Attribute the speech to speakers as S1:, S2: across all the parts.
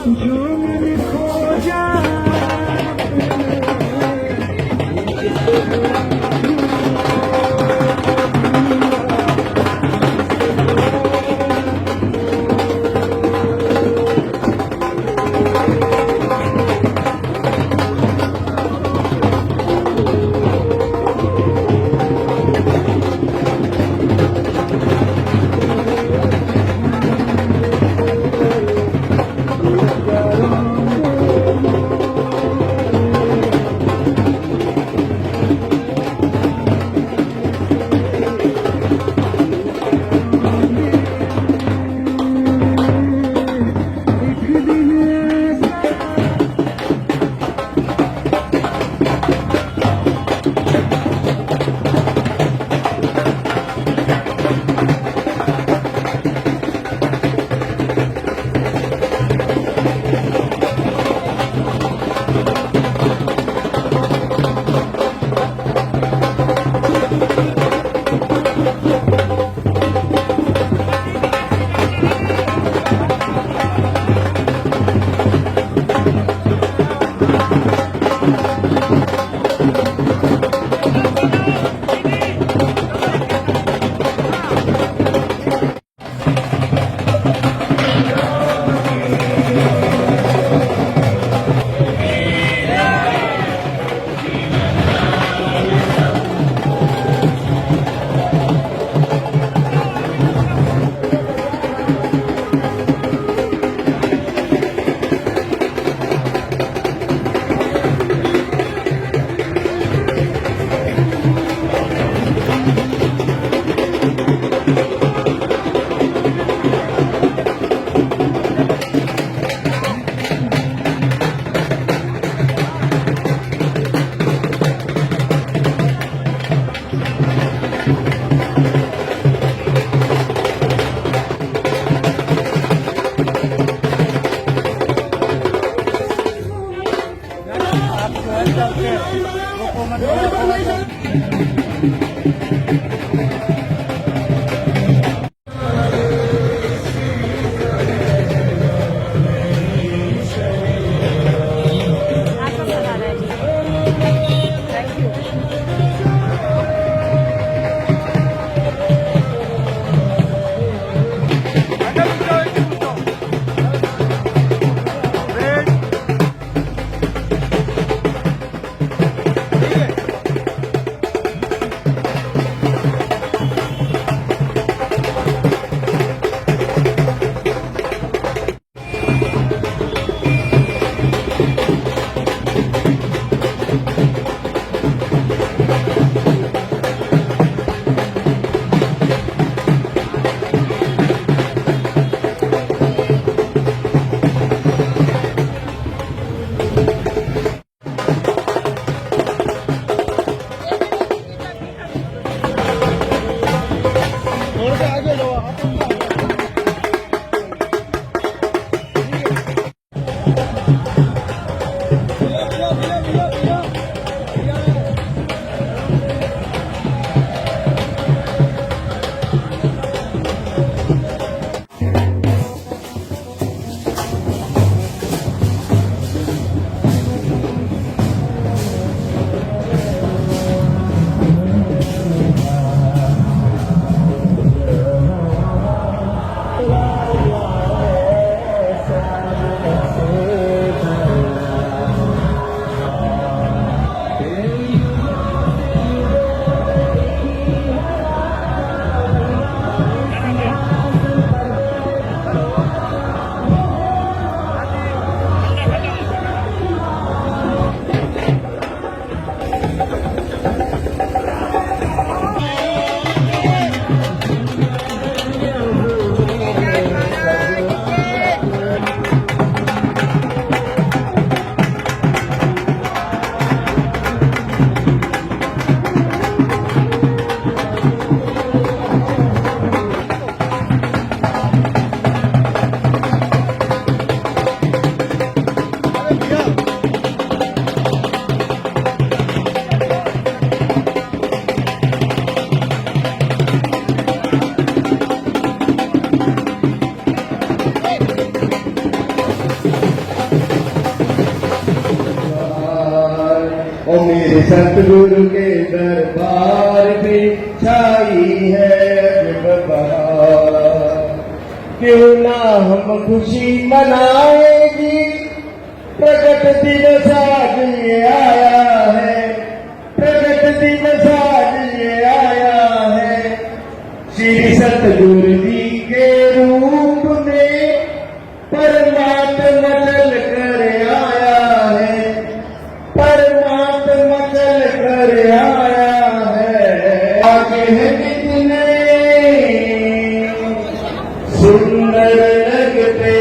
S1: जो मैंने खोजा सतगुरु के दरबार में छाई है बहार। क्यों ना हम खुशी मनाएगी, प्रगट दिवस आज ये आया है, प्रगट दिवस आज ये आया है। श्री सतगुरु जी के रूप में परमात्मा चल कर आया है, परमात्मा चल कर आया है। आज है कितने सुंदर लगते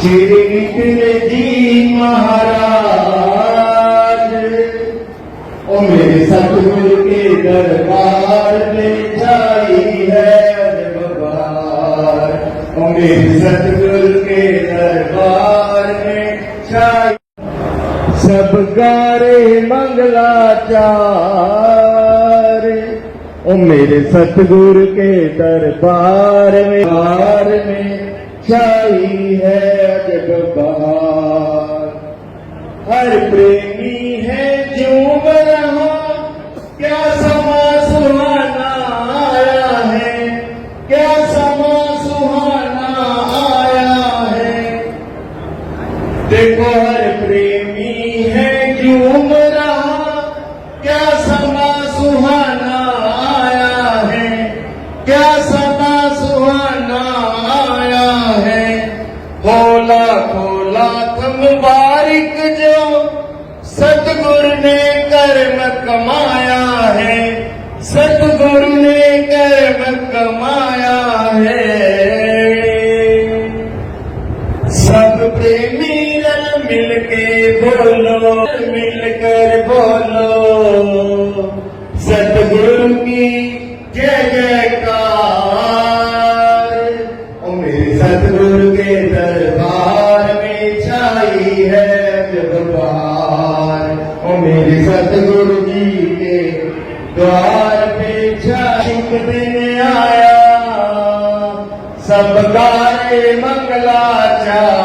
S1: श्री नितिन जी महाराज। ओ मेरे सतगुरु के दरबार में छाई है बहार। ओ मेरे सतगुरु के दरबार में छाई। सब गारे मंगलाचार। ओ मेरे सतगुरु के दरबार में छाई है जब बहार। हर प्रेमी है झूम रहा, क्या समा सुहाना आया है, क्या समा सुहाना आया है। देखो हर प्रेमी है झूम रहा, क्या समा सुहाना आया है, क्या समा सुहाना आया है। खोला खोला मुबारक जो सतगुरु ने कर्म कमाया है, सतगुरु ने कर्म कमाया है। सब प्रेमी रल मिलके बोलो, मिलकर बोलो सतगुरु की जय जयकार। ओ मेरे सतगुरु के दरबार में छाई है जब बहार। ओ मेरे सतगुरु जी के द्वार पे शुभ दिन आया, सब गाए मंगलाचार।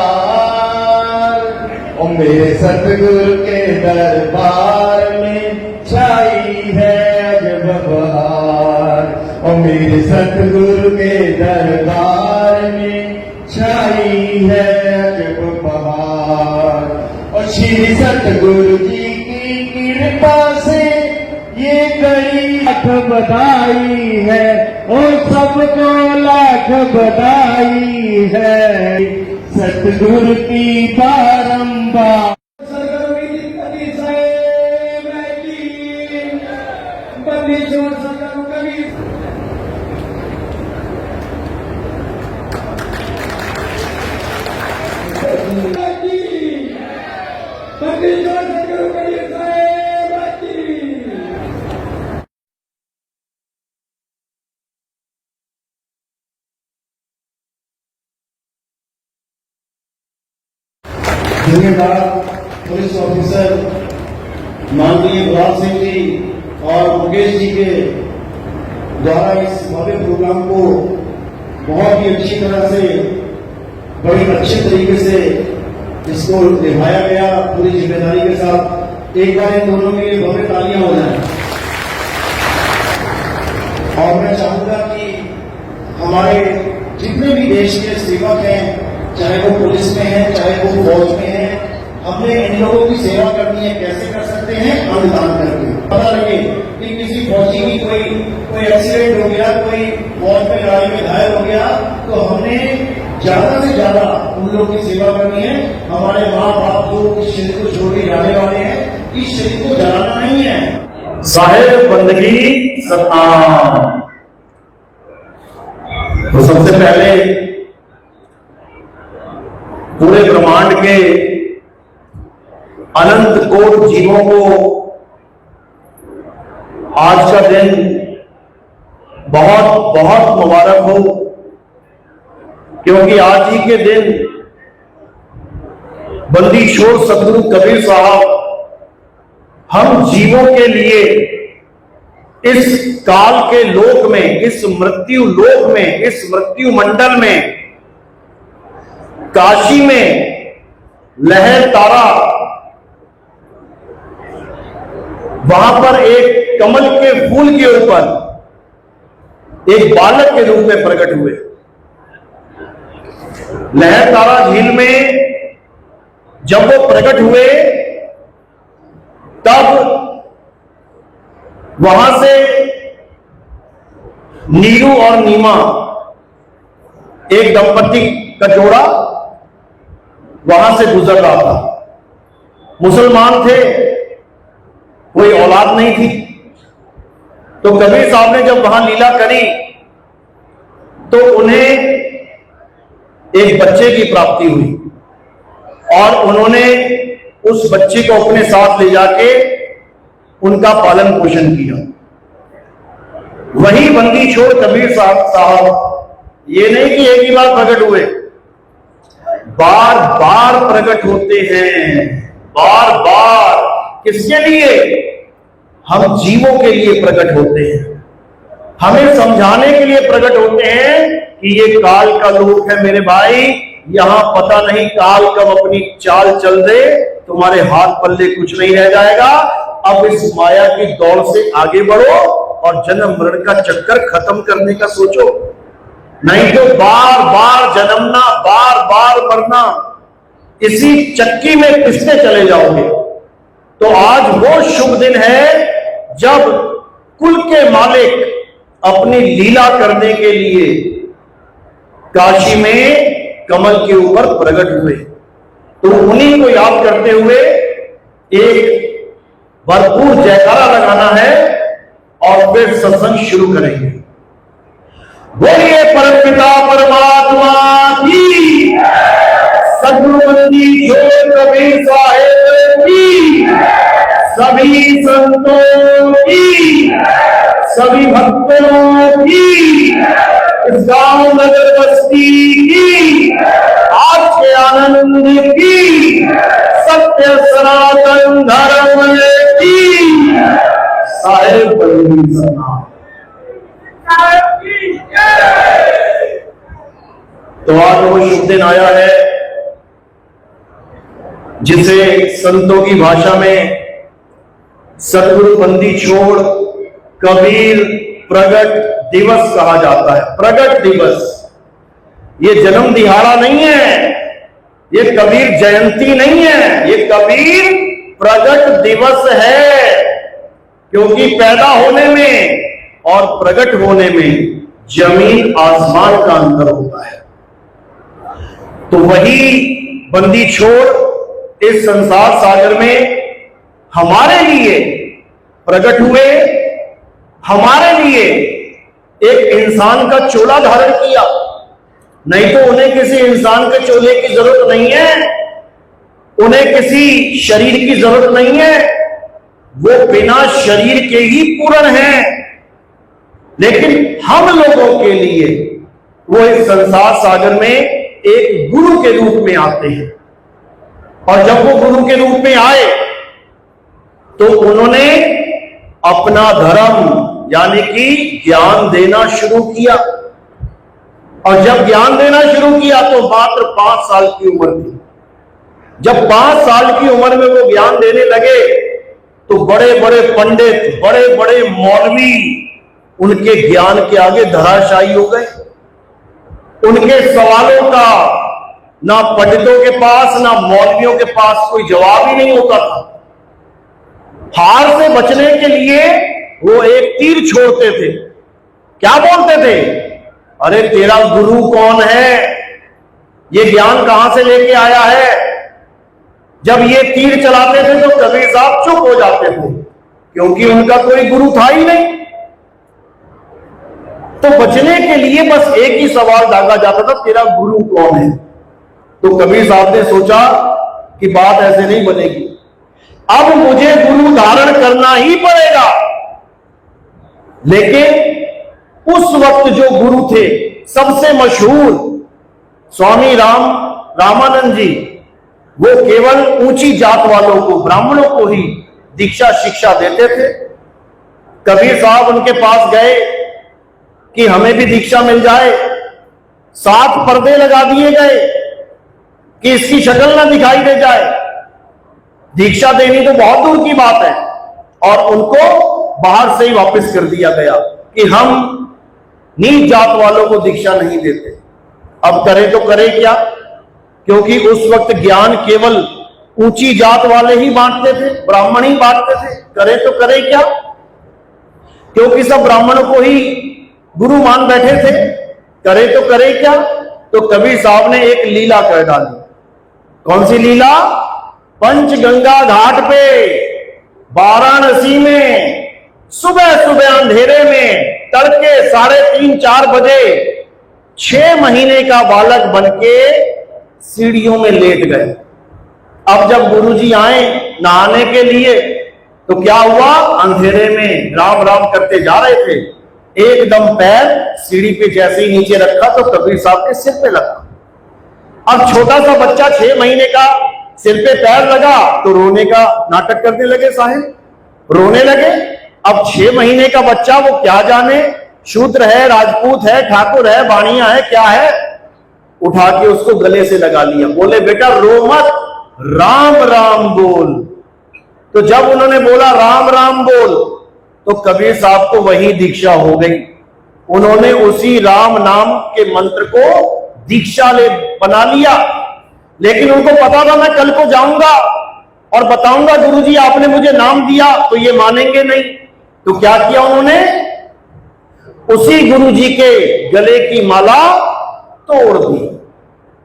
S1: ओ मेरे सतगुरु के दरबार में छाई है जब बहार। ओ मेरे सतगुरु के दरबार में छाई है जब बहार। और श्री सतगुरु जी की कृपा से ये घड़ी लाख बधाई है, और सबको लाख बधाई है। सतगुरु की बारंबार
S2: धन्यवाद पुलिस ऑफिसर माननीय गुलाब सिंह जी और मुकेश जी के द्वारा इस भव्य प्रोग्राम को बहुत ही अच्छी तरह से, बड़ी अच्छे तरीके से इसको निभाया गया पूरी जिम्मेदारी के साथ। एक बार इन दोनों के लिए भव्य तालियां हो जाए। और मैं चाहूंगा कि हमारे जितने भी देश के सेवक हैं, चाहे वो पुलिस में है, चाहे वो फौज में है, हमने इन लोगों की सेवा करनी है। कैसे कर सकते हैं? अंगदान करके। पता लगे कि किसी फौजी की कोई एक्सीडेंट हो गया, कोई फौज में लड़ाई में घायल हो गया, तो हमने ज्यादा से ज्यादा उन लोगों की सेवा करनी है। हमारे माँ बाप जो इस शरीर को छोड़ के जाने वाले हैं, इस शरीर को जलाना नहीं है।
S3: साहेब बंदगी सतनाम। तो सबसे पहले पूरे ब्रह्मांड के अनंत कोट जीवों को आज का दिन बहुत बहुत मुबारक हो, क्योंकि आज ही के दिन बंदी छोड़ सतगुरु कबीर साहब हम जीवों के लिए इस काल के लोक में, इस मृत्यु लोक में, इस मृत्यु मंडल में, काशी में लहर तारा वहां पर एक कमल के फूल के ऊपर एक बालक के रूप में प्रकट हुए। लहरतारा झील में जब वो प्रकट हुए तब वहां से नीरू और नीमा एक दंपति का जोड़ा वहां से गुजर रहा था। मुसलमान थे, कोई औलाद नहीं थी। तो कबीर साहब ने जब वहां लीला करी तो उन्हें एक बच्चे की प्राप्ति हुई और उन्होंने उस बच्चे को अपने साथ ले जाके उनका पालन पोषण किया। वही बंदी छोड़ कबीर साहब ये नहीं कि एक ही बार प्रकट हुए, बार बार प्रकट होते हैं, बार बार। किसके लिए? हम जीवों के लिए प्रकट होते हैं, हमें समझाने के लिए प्रकट होते हैं कि ये काल का लोक है मेरे भाई, यहां पता नहीं काल कब अपनी चाल चल दे, तुम्हारे हाथ पल्ले कुछ नहीं रह जाएगा। अब इस माया की दौड़ से आगे बढ़ो और जन्म मरण का चक्कर खत्म करने का सोचो, नहीं तो बार बार जन्मना, बार बार मरना, इसी चक्की में पिसते चले जाओगे। तो आज वो शुभ दिन है जब कुल के मालिक अपनी लीला करने के लिए काशी में कमल के ऊपर प्रकट हुए। तो उन्हीं को याद करते हुए एक भरपूर जयकारा लगाना है और फिर सत्संग शुरू करेंगे। बोलिए परमपिता परमात्मा की, सद्गुरु बंदी छोड़ कबीर साहेब की, सभी संतों की, सभी भक्तों की, इस गांव नगर बस्ती की, आज के आनंद की, सत्य सनातन धर्म की, साहेब बंदी सना। तो आज वो शुभ दिन आया है जिसे संतों की भाषा में सद्गुरु बंदी छोड़ कबीर प्रगट दिवस कहा जाता है। प्रगट दिवस, ये जन्म दिहाड़ा नहीं है, ये कबीर जयंती नहीं है, ये कबीर प्रगट दिवस है। क्योंकि पैदा होने में और प्रगट होने में जमीन आसमान का अंतर होता है। तो वही बंदी छोड़ इस संसार सागर में हमारे लिए प्रकट हुए, हमारे लिए एक इंसान का चोला धारण किया। नहीं तो उन्हें किसी इंसान के चोले की जरूरत नहीं है, उन्हें किसी शरीर की जरूरत नहीं है, वो बिना शरीर के ही पूर्ण है। लेकिन हम लोगों के लिए वो इस संसार सागर में एक गुरु के रूप में आते हैं। और जब वो गुरु के रूप में आए तो उन्होंने अपना धर्म यानी कि ज्ञान देना शुरू किया। और जब ज्ञान देना शुरू किया तो मात्र 5 साल की उम्र थी। जब 5 साल की उम्र में वो ज्ञान देने लगे तो बड़े बड़े पंडित, बड़े बड़े मौलवी उनके ज्ञान के आगे धराशायी हो गए। उनके सवालों का ना पंडितों के पास ना मौलवियों के पास कोई जवाब ही नहीं होता था। हार से बचने के लिए वो एक तीर छोड़ते थे। क्या बोलते थे? अरे तेरा गुरु कौन है, ये ज्ञान कहां से लेके आया है। जब ये तीर चलाते थे तो कबीर साहब चुप हो जाते थे, क्योंकि उनका कोई गुरु था ही नहीं। तो बचने के लिए बस एक ही सवाल दागा जाता था, तेरा गुरु कौन है। तो कबीर साहब ने सोचा कि बात ऐसे नहीं बनेगी, अब मुझे गुरु धारण करना ही पड़ेगा। लेकिन उस वक्त जो गुरु थे सबसे मशहूर स्वामी रामानंद जी, वो केवल ऊंची जात वालों को, ब्राह्मणों को ही दीक्षा शिक्षा देते थे। कबीर साहब उनके पास गए कि हमें भी दीक्षा मिल जाए। 7 पर्दे लगा दिए गए कि इसकी शक्ल ना दिखाई दे जाए। दीक्षा देनी तो बहुत दूर की बात है, और उनको बाहर से ही वापस कर दिया गया कि हम नीच जात वालों को दीक्षा नहीं देते। अब करे तो करे क्या, क्योंकि उस वक्त ज्ञान केवल ऊंची जात वाले ही बांटते थे, ब्राह्मण ही बांटते थे। करे तो करे क्या, क्योंकि सब ब्राह्मणों को ही गुरु मान बैठे थे। करे तो करे क्या, तो कबीर साहब ने एक लीला कर डाली। कौन सी लीला? पंचगंगा घाट पे वाराणसी में सुबह सुबह अंधेरे में तड़के 3:30-4 बजे 6 महीने का बालक बनके सीढ़ियों में लेट गए। अब जब गुरुजी आए नहाने के लिए तो क्या हुआ, अंधेरे में राम राम करते जा रहे थे, एकदम पैर सीढ़ी पे जैसे ही नीचे रखा तो कबीर साहब के सिर पे लगा। अब छोटा सा बच्चा 6 महीने का सिर पे पैर लगा तो रोने का नाटक करने लगे, साहिब रोने लगे। अब 6 महीने का बच्चा, वो क्या जाने शूद्र है, राजपूत है, ठाकुर है, बाणिया है, क्या है, उठा के उसको गले से लगा लिया। बोले बेटा रो मत, राम राम बोल। तो जब उन्होंने बोला राम राम बोल तो कबीर साहब को वही दीक्षा हो गई। उन्होंने उसी राम नाम के मंत्र को दीक्षा ले बना लिया। लेकिन उनको पता था मैं कल को जाऊंगा और बताऊंगा गुरुजी आपने मुझे नाम दिया, तो ये मानेंगे नहीं। तो क्या किया उन्होंने, उसी गुरुजी के गले की माला तोड़ दी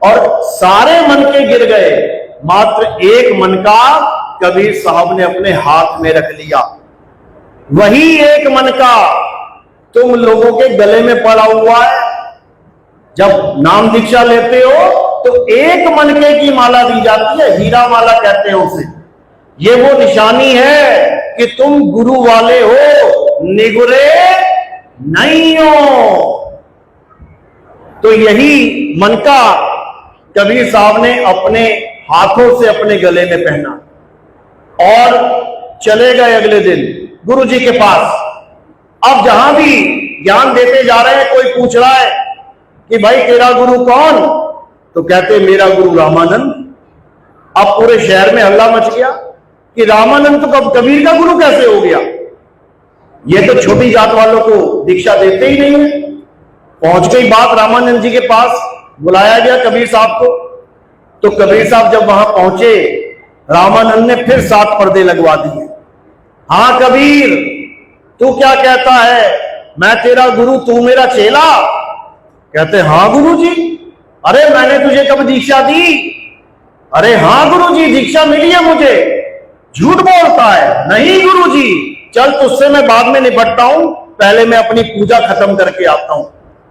S3: और सारे मन के गिर गए, मात्र एक मन का कबीर साहब ने अपने हाथ में रख लिया। वही एक मन का तुम लोगों के गले में पड़ा हुआ है। जब नाम दीक्षा लेते हो तो एक मन के की माला दी जाती है, हीरा माला कहते हैं उसे। ये वो निशानी है कि तुम गुरु वाले हो, निगुरे नहीं हो। तो यही मन का कबीर साहब ने अपने हाथों से अपने गले में पहना और चले गए अगले दिन गुरु जी के पास। अब जहां भी ज्ञान देते जा रहे हैं, कोई पूछ रहा है कि भाई तेरा गुरु कौन, तो कहते मेरा गुरु रामानंद। अब पूरे शहर में हल्ला मच गया कि रामानंद तो कबीर का गुरु कैसे हो गया, ये तो छोटी जात वालों को दीक्षा देते ही नहीं है। पहुंच गई बात रामानंद जी के पास, बुलाया गया कबीर साहब को। तो कबीर साहब जब वहां पहुंचे, रामानंद ने फिर 7 पर्दे लगवा दिए। हाँ कबीर, तू क्या कहता है, मैं तेरा गुरु तू मेरा चेला? कहते हाँ गुरुजी। अरे मैंने तुझे कब दीक्षा दी? अरे हाँ गुरुजी दीक्षा मिली है मुझे। झूठ बोलता है। नहीं गुरुजी, चल तुझसे मैं बाद में निपटता हूं, पहले मैं अपनी पूजा खत्म करके आता हूं।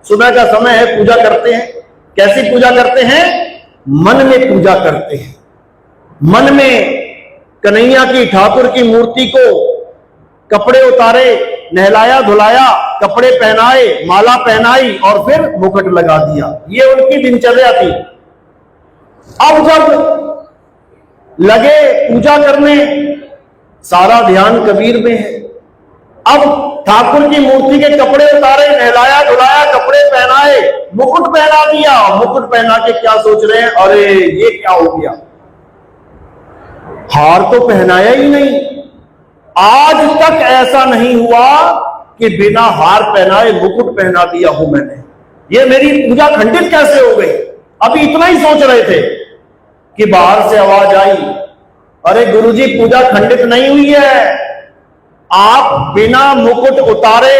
S3: सुबह का समय है, पूजा करते हैं। कैसी पूजा करते हैं? मन में पूजा करते हैं। मन में कन्हैया की, ठाकुर की मूर्ति को कपड़े उतारे, नहलाया धुलाया, कपड़े पहनाए, माला पहनाई और फिर मुकुट लगा दिया। ये उनकी दिनचर्या थी। अब जब लगे पूजा करने, सारा ध्यान कबीर में है। अब ठाकुर की मूर्ति के कपड़े उतारे, नहलाया धुलाया, कपड़े पहनाए, मुकुट पहना दिया। मुकुट पहना के क्या सोच रहे हैं, अरे ये क्या हो गया, हार तो पहनाया ही नहीं। आज तक ऐसा नहीं हुआ कि बिना हार पहनाए मुकुट पहना दिया हूं मैंने। ये मेरी पूजा खंडित कैसे हो गई? अभी इतना ही सोच रहे थे कि बाहर से आवाज आई, अरे गुरुजी पूजा खंडित नहीं हुई है, आप बिना मुकुट उतारे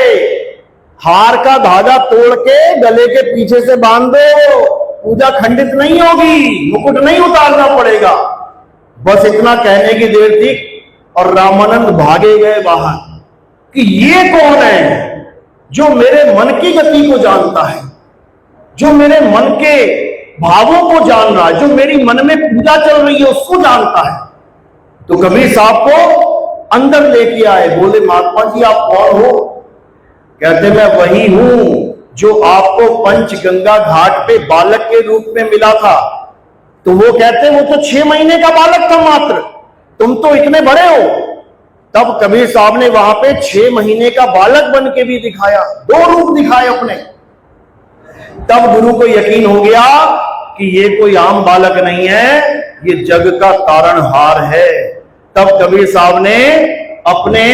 S3: हार का धागा तोड़ के गले के पीछे से बांध दो, पूजा खंडित नहीं होगी, मुकुट नहीं उतारना पड़ेगा। बस इतना कहने की देर थी और रामानंद भागे गए बाहर कि ये कौन है जो मेरे मन की गति को जानता है, जो मेरे मन के भावों को जान रहा है, जो मेरी मन में पूजा चल रही है उसको जानता है। तो कबीर साहब को अंदर लेके आए, बोले महात्मा जी आप कौन हो? कहते मैं वही हूं जो आपको पंचगंगा घाट पे बालक के रूप में मिला था। तो वो कहते वो तो 6 महीने का बालक था मात्र, तुम तो इतने बड़े हो। तब कबीर साहब ने वहां पे 6 महीने का बालक बन के भी दिखाया, 2 रूप दिखाए अपने। तब गुरु को यकीन हो गया कि ये कोई आम बालक नहीं है, ये जग का तारणहार है। तब कबीर साहब ने अपने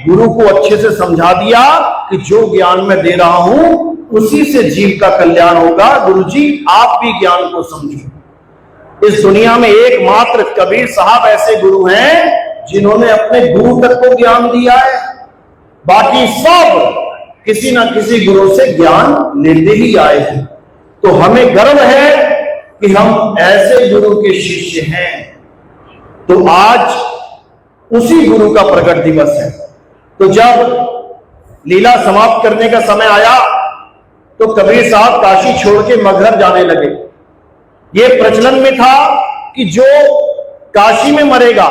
S3: गुरु को अच्छे से समझा दिया कि जो ज्ञान मैं दे रहा हूं उसी से जीव का कल्याण होगा। गुरु जी आप भी ज्ञान को समझो। इस दुनिया में एकमात्र कबीर साहब ऐसे गुरु हैं जिन्होंने अपने गुरु तक को ज्ञान दिया है। बाकी सब किसी ना किसी गुरु से ज्ञान लेते ही आए हैं। तो हमें गर्व है कि हम ऐसे गुरु के शिष्य हैं। तो आज उसी गुरु का प्रकट दिवस है। तो जब लीला समाप्त करने का समय आया तो कबीर साहब काशी छोड़ के मगहर जाने लगे। ये प्रचलन में था कि जो काशी में मरेगा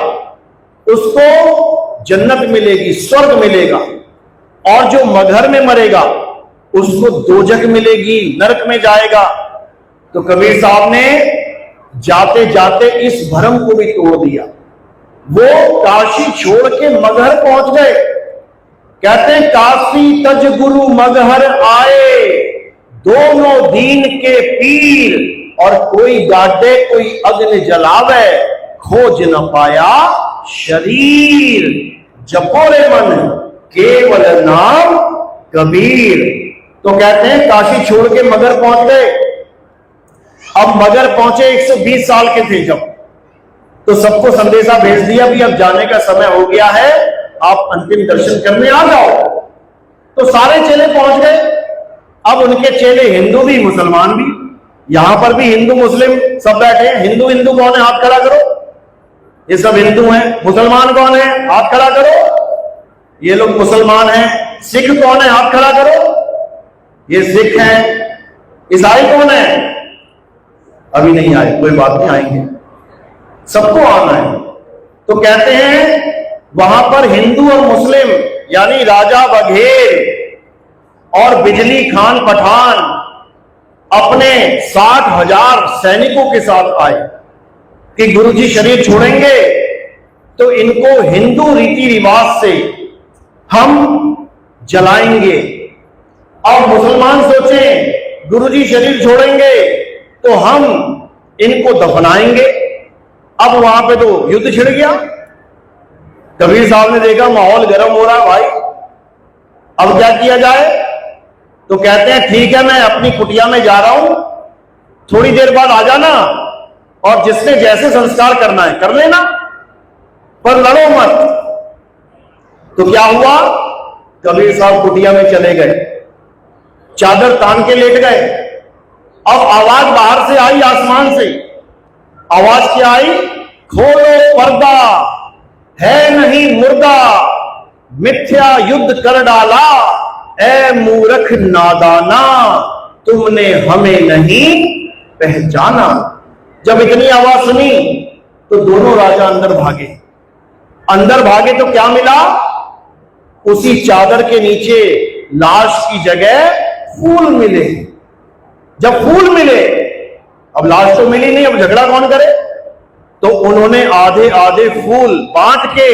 S3: उसको जन्नत मिलेगी, स्वर्ग मिलेगा, और जो मगहर में मरेगा उसको दोजख मिलेगी, नरक में जाएगा। तो कबीर साहब ने जाते जाते इस भ्रम को भी तोड़ दिया। वो काशी छोड़ के मगहर पहुंच गए। कहते हैं काशी तज गुरु मगहर आए, दोनों दीन के पीर, और कोई गाडे कोई अग्नि जलावे, खोज न पाया शरीर, जपोरे मन केवल नाम कबीर। तो कहते हैं काशी छोड़ के मगहर पहुंच गए। अब मगहर पहुंचे 120 साल के थे जब, तो सबको संदेशा भेज दिया भी अब जाने का समय हो गया है, आप अंतिम दर्शन करने आ जाओ। तो सारे चेले पहुंच गए। अब उनके चेले हिंदू भी मुसलमान भी, यहां पर भी हिंदू मुस्लिम सब बैठे हैं। हिंदू हिंदू कौन है, हाथ खड़ा करो। ये सब हिंदू हैं। मुसलमान कौन है, हाथ खड़ा करो। ये लोग मुसलमान हैं। सिख कौन है, हाथ खड़ा करो। ये सिख हैं। ईसाई कौन है, अभी नहीं आए, कोई बात नहीं, आएंगे, सबको आना है। तो कहते हैं वहां पर हिंदू और मुस्लिम यानी राजा बघेल और बिजली खान पठान अपने 60,000 सैनिकों के साथ आए कि गुरुजी शरीर छोड़ेंगे तो इनको हिंदू रीति रिवाज से हम जलाएंगे। अब मुसलमान सोचें गुरुजी शरीर छोड़ेंगे तो हम इनको दफनाएंगे। अब वहां पे तो युद्ध छिड़ गया। कबीर साहब ने देखा माहौल गर्म हो रहा है भाई, अब क्या किया जाए। तो कहते हैं ठीक है, मैं अपनी कुटिया में जा रहा हूं, थोड़ी देर बाद आ जाना और जिसने जैसे संस्कार करना है कर लेना, पर लड़ो मत। तो क्या हुआ, कबीर साहब कुटिया में चले गए, चादर तान के लेट गए। अब आवाज बाहर से आई, आसमान से आवाज क्या आई, खोलो पर्दा, है नहीं मुर्दा, मिथ्या युद्ध कर डाला, ए मूर्ख नादाना, तुमने हमें नहीं पहचाना। जब इतनी आवाज सुनी तो दोनों राजा अंदर भागे। अंदर भागे तो क्या मिला, उसी चादर के नीचे लाश की जगह फूल मिले। जब फूल मिले, अब लाश तो मिली नहीं, अब झगड़ा कौन करे। तो उन्होंने आधे आधे फूल बांट के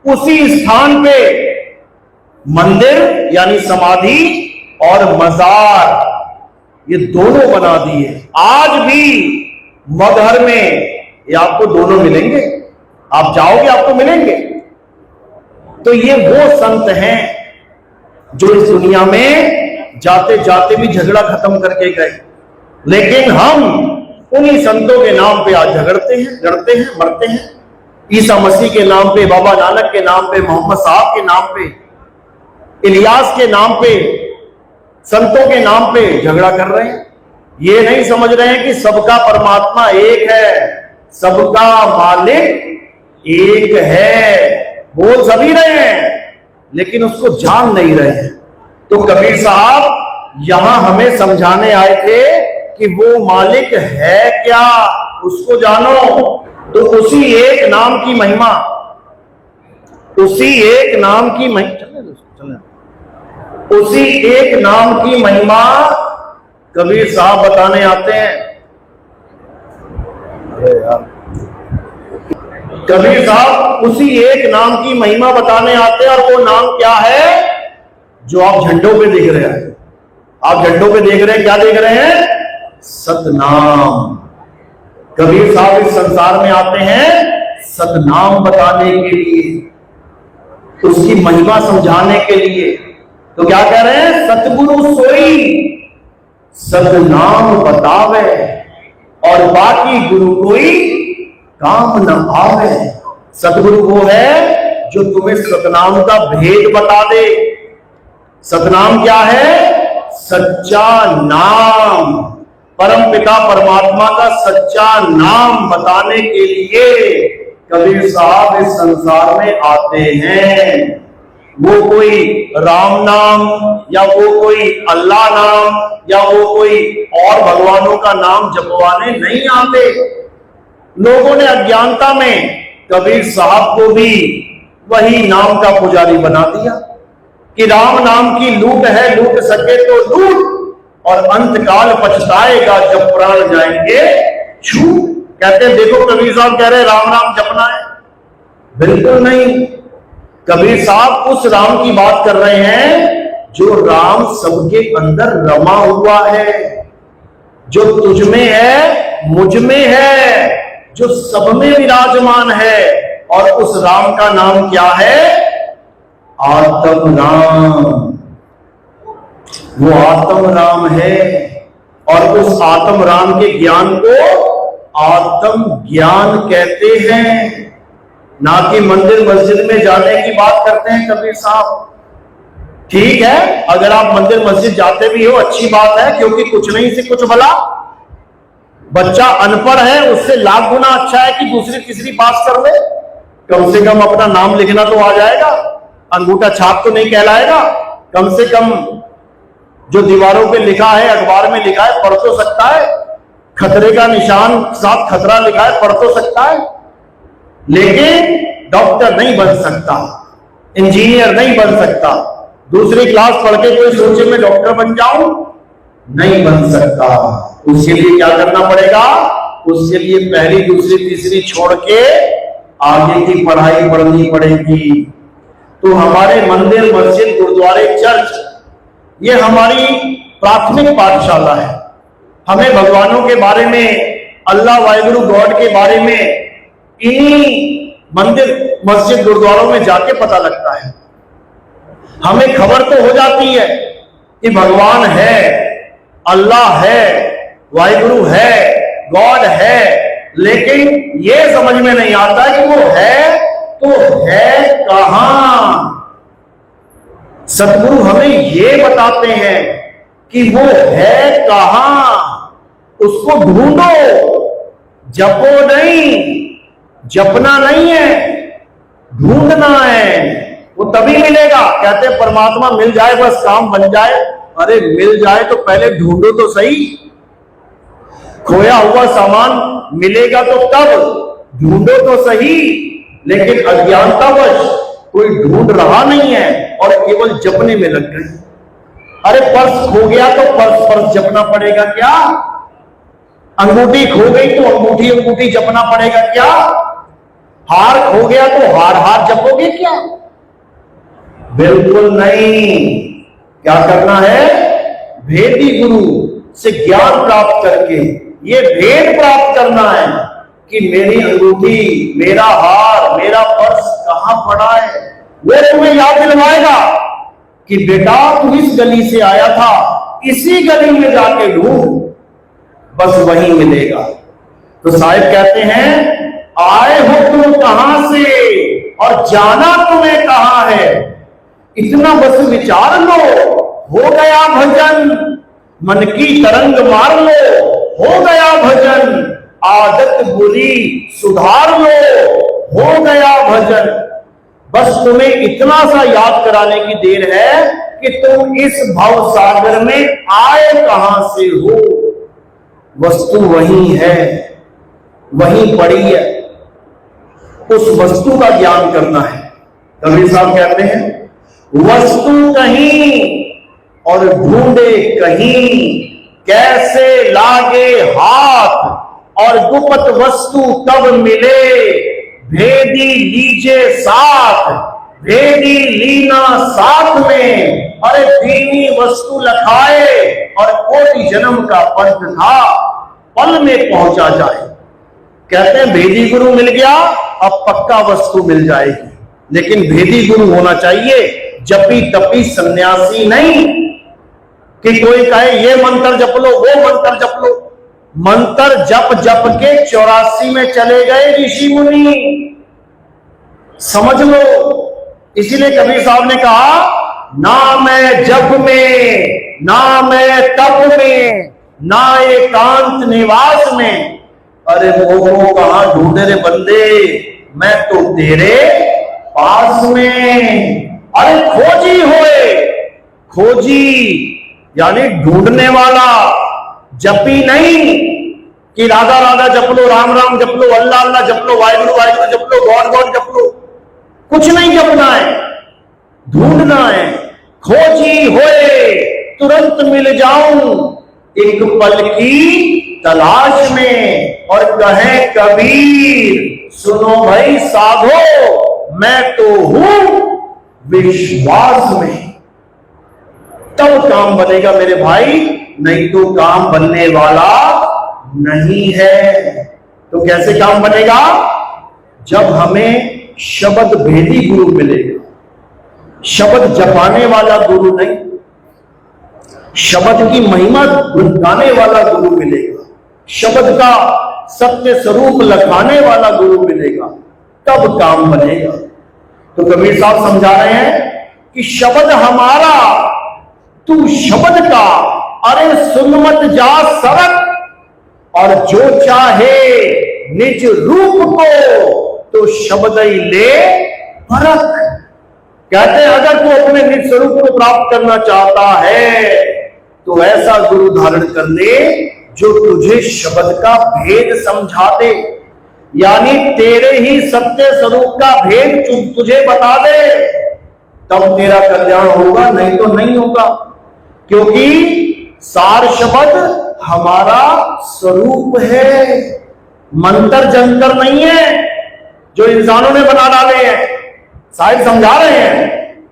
S3: उसी स्थान पे मंदिर यानी समाधि और मजार, ये दोनों बना दिए। आज भी मगहर में ये आपको दोनों मिलेंगे, आप जाओगे आपको मिलेंगे। तो ये वो संत हैं जो इस दुनिया में जाते जाते भी झगड़ा खत्म करके गए। लेकिन हम उन्हीं संतों के नाम पे आज झगड़ते हैं, लड़ते हैं, मरते हैं। ईसा मसीह के नाम पे, बाबा नानक के नाम पे, मोहम्मद साहब के नाम पे, इलियास के नाम पे, संतों के नाम पे झगड़ा कर रहे हैं। ये नहीं समझ रहे हैं कि सबका परमात्मा एक है, सबका मालिक एक है। बोल सभी रहे हैं लेकिन उसको जान नहीं रहे हैं। तो कबीर साहब यहां हमें समझाने आए थे कि वो मालिक है क्या, उसको जानो। तो उसी एक नाम की महिमा, उसी एक नाम की उसी एक नाम की महिमा कबीर साहब बताने आते हैं। अरे यार, कबीर साहब उसी एक नाम की महिमा बताने आते हैं, और वो नाम क्या है जो आप झंडों पे देख रहे हैं। आप झंडों पे देख रहे हैं, क्या देख रहे हैं, सतनाम। कबीर साहब इस संसार में आते हैं सतनाम बताने के लिए। उसकी महिमा समझाने के लिए। तो क्या कह रहे हैं? सतगुरु सोई सतनाम बतावे और बाकी गुरु कोई काम न आवे। सतगुरु वो है जो तुम्हें सतनाम का भेद बता दे। सतनाम क्या है? सच्चा नाम, परमपिता परमात्मा का सच्चा नाम बताने के लिए कबीर साहब इस संसार में आते हैं। वो कोई राम नाम या वो कोई अल्लाह नाम या वो कोई और भगवानों का नाम जपवाने नहीं आते। लोगों ने अज्ञानता में कबीर साहब को भी वही नाम का पुजारी बना दिया कि राम नाम की लूट है, लूट सके तो लूट और अंत काल पछताएगा जब प्राण जाएंगे छूट। कहते हैं देखो कबीर साहब कह रहे राम नाम जपना है। बिल्कुल नहीं। कबीर साहब उस राम की बात कर रहे हैं जो राम सबके अंदर रमा हुआ है, जो तुझ में है, मुझ में है, जो सब में विराजमान है। और उस राम का नाम क्या है? आत्म राम। वो आत्म राम है और उस आत्म राम के ज्ञान को आत्म ज्ञान कहते हैं, ना कि मंदिर मस्जिद में जाने की बात करते हैं कबीर साहब। ठीक है, अगर आप मंदिर मस्जिद जाते भी हो अच्छी बात है, क्योंकि कुछ नहीं से कुछ भला। बच्चा अनपढ़ है उससे लाख गुना अच्छा है कि दूसरी तीसरी पास कर ले, कम से कम अपना नाम लिखना तो आ जाएगा, अंगूठा छाप तो नहीं कहलाएगा। कम से कम जो दीवारों पे लिखा है, अखबार में लिखा है, पढ़ तो सकता है। खतरे का निशान साथ खतरा लिखा है, पढ़ तो सकता है। लेकिन डॉक्टर नहीं बन सकता, इंजीनियर नहीं बन सकता। दूसरी क्लास पढ़ के कोई सोचे मैं डॉक्टर बन जाऊं, नहीं बन सकता। उसके लिए क्या करना पड़ेगा? उसके लिए पहली दूसरी तीसरी छोड़ के आगे की पढ़ाई पढ़नी पड़ेगी। तो हमारे मंदिर मस्जिद गुरुद्वारे चर्च ये हमारी प्राथमिक पाठशाला है। हमें भगवानों के बारे में, अल्लाह वाहिगुरु गॉड के बारे में इन्हीं मंदिर मस्जिद गुरुद्वारों में जाके पता लगता है। हमें खबर तो हो जाती है कि भगवान है, अल्लाह है, वाहिगुरु है, गॉड है, लेकिन यह समझ में नहीं आता कि वो है तो है कहां। सतगुरु हमें ये बताते हैं कि वो है कहां, उसको ढूंढो, जपो नहीं, जपना नहीं है, ढूंढना है, वो तभी मिलेगा। कहते हैं परमात्मा मिल जाए बस काम बन जाए। अरे मिल जाए तो पहले ढूंढो तो सही। खोया हुआ सामान मिलेगा तो तब, ढूंढो तो सही। लेकिन अज्ञानतावश कोई ढूंढ रहा नहीं है और केवल जपने में लग गए। अरे पर्स खो गया तो पर्स जपना पड़ेगा क्या? अंगूठी खो गई तो अंगूठी जपना पड़ेगा क्या? हार खो गया तो हार जपोगे क्या? बिल्कुल नहीं। क्या करना है? भेदी गुरु से ज्ञान प्राप्त करके ये भेद प्राप्त करना है कि मेरी अंगूठी, मेरा हार, मेरा पर्स कहां पड़ा है। वो तुम्हें याद दिलवाएगा कि बेटा तू इस गली से आया था, इसी गली में जाके ढूंढ, बस वहीं मिलेगा। तो साहिब कहते हैं आए हो तुम कहां से और जाना तुम्हें कहां है, इतना बस विचार लो, हो गया भजन, मन की तरंग मार लो, हो गया भजन, आदत बुरी सुधार लो, हो गया भजन। बस तुम्हें इतना सा याद कराने की देर है कि तुम इस भव सागर में आए कहां से हो। वस्तु वही है, वही पड़ी है, उस वस्तु का ज्ञान करना है। कबीर साहब कहते हैं वस्तु कहीं और ढूंढे कहीं, कैसे लागे हाथ और गुप्त वस्तु तब मिले, भेदी लीजे साथ, भेदी लीना साथ में, अरे दीनी वस्तु लखाए और कोटि जन्म का पंथ था, पल में पहुंचा जाए। कहते हैं भेदी गुरु मिल गया, अब पक्का वस्तु मिल जाएगी। लेकिन भेदी गुरु होना चाहिए, जपी तपी सन्यासी नहीं कि कोई कहे ये मंत्र जप लो, वो मंत्र जप लो। मंत्र जप जप के 84 में चले गए ऋषि मुनि, समझ लो। इसीलिए कबीर साहब ने कहा, ना मैं जप में, ना मैं तप में, ना एकांत निवास में। अरे वो कहां ढूंढे रे बंदे, मैं तो तेरे पास में। अरे खोजी होए, खोजी यानी ढूंढने वाला, जपी नहीं कि राधा राधा जप लो, राम राम जप लो, अल्लाह अल्लाह जप लो, वाहिगुरु वाहिगुरु जप लो, गॉड गॉड जप लो। कुछ नहीं जपना है, ढूंढना है। खोजी होए तुरंत मिल जाऊं एक पल की तलाश में। और कहे कबीर सुनो भाई साधो, मैं तो हूं विश्वास में। तब काम बनेगा मेरे भाई, नहीं तो काम बनने वाला नहीं है। तो कैसे काम बनेगा? जब हमें शब्द भेदी गुरु मिलेगा, शब्द जपाने वाला गुरु नहीं, शब्द की महिमा गाने वाला गुरु मिलेगा, शब्द का सत्य स्वरूप लखाने वाला गुरु मिलेगा, तब काम बनेगा। तो कबीर साहब समझा रहे हैं कि शब्द हमारा, तू शब्द का, अरे सुन मत जा सरक, और जो चाहे निज रूप को तो शब्द ही ले परख। कहते हैं अगर तू अपने निज स्वरूप को प्राप्त करना चाहता है तो ऐसा गुरु धारण कर ले जो तुझे शब्द का भेद समझा दे, यानी तेरे ही सत्य स्वरूप का भेद तुझे बता दे, तब तेरा कल्याण होगा, नहीं तो नहीं होगा। क्योंकि सार शब्द हमारा स्वरूप है, मंत्र जंतर नहीं है जो इंसानों ने बना डाले हैं। साहिब समझा रहे हैं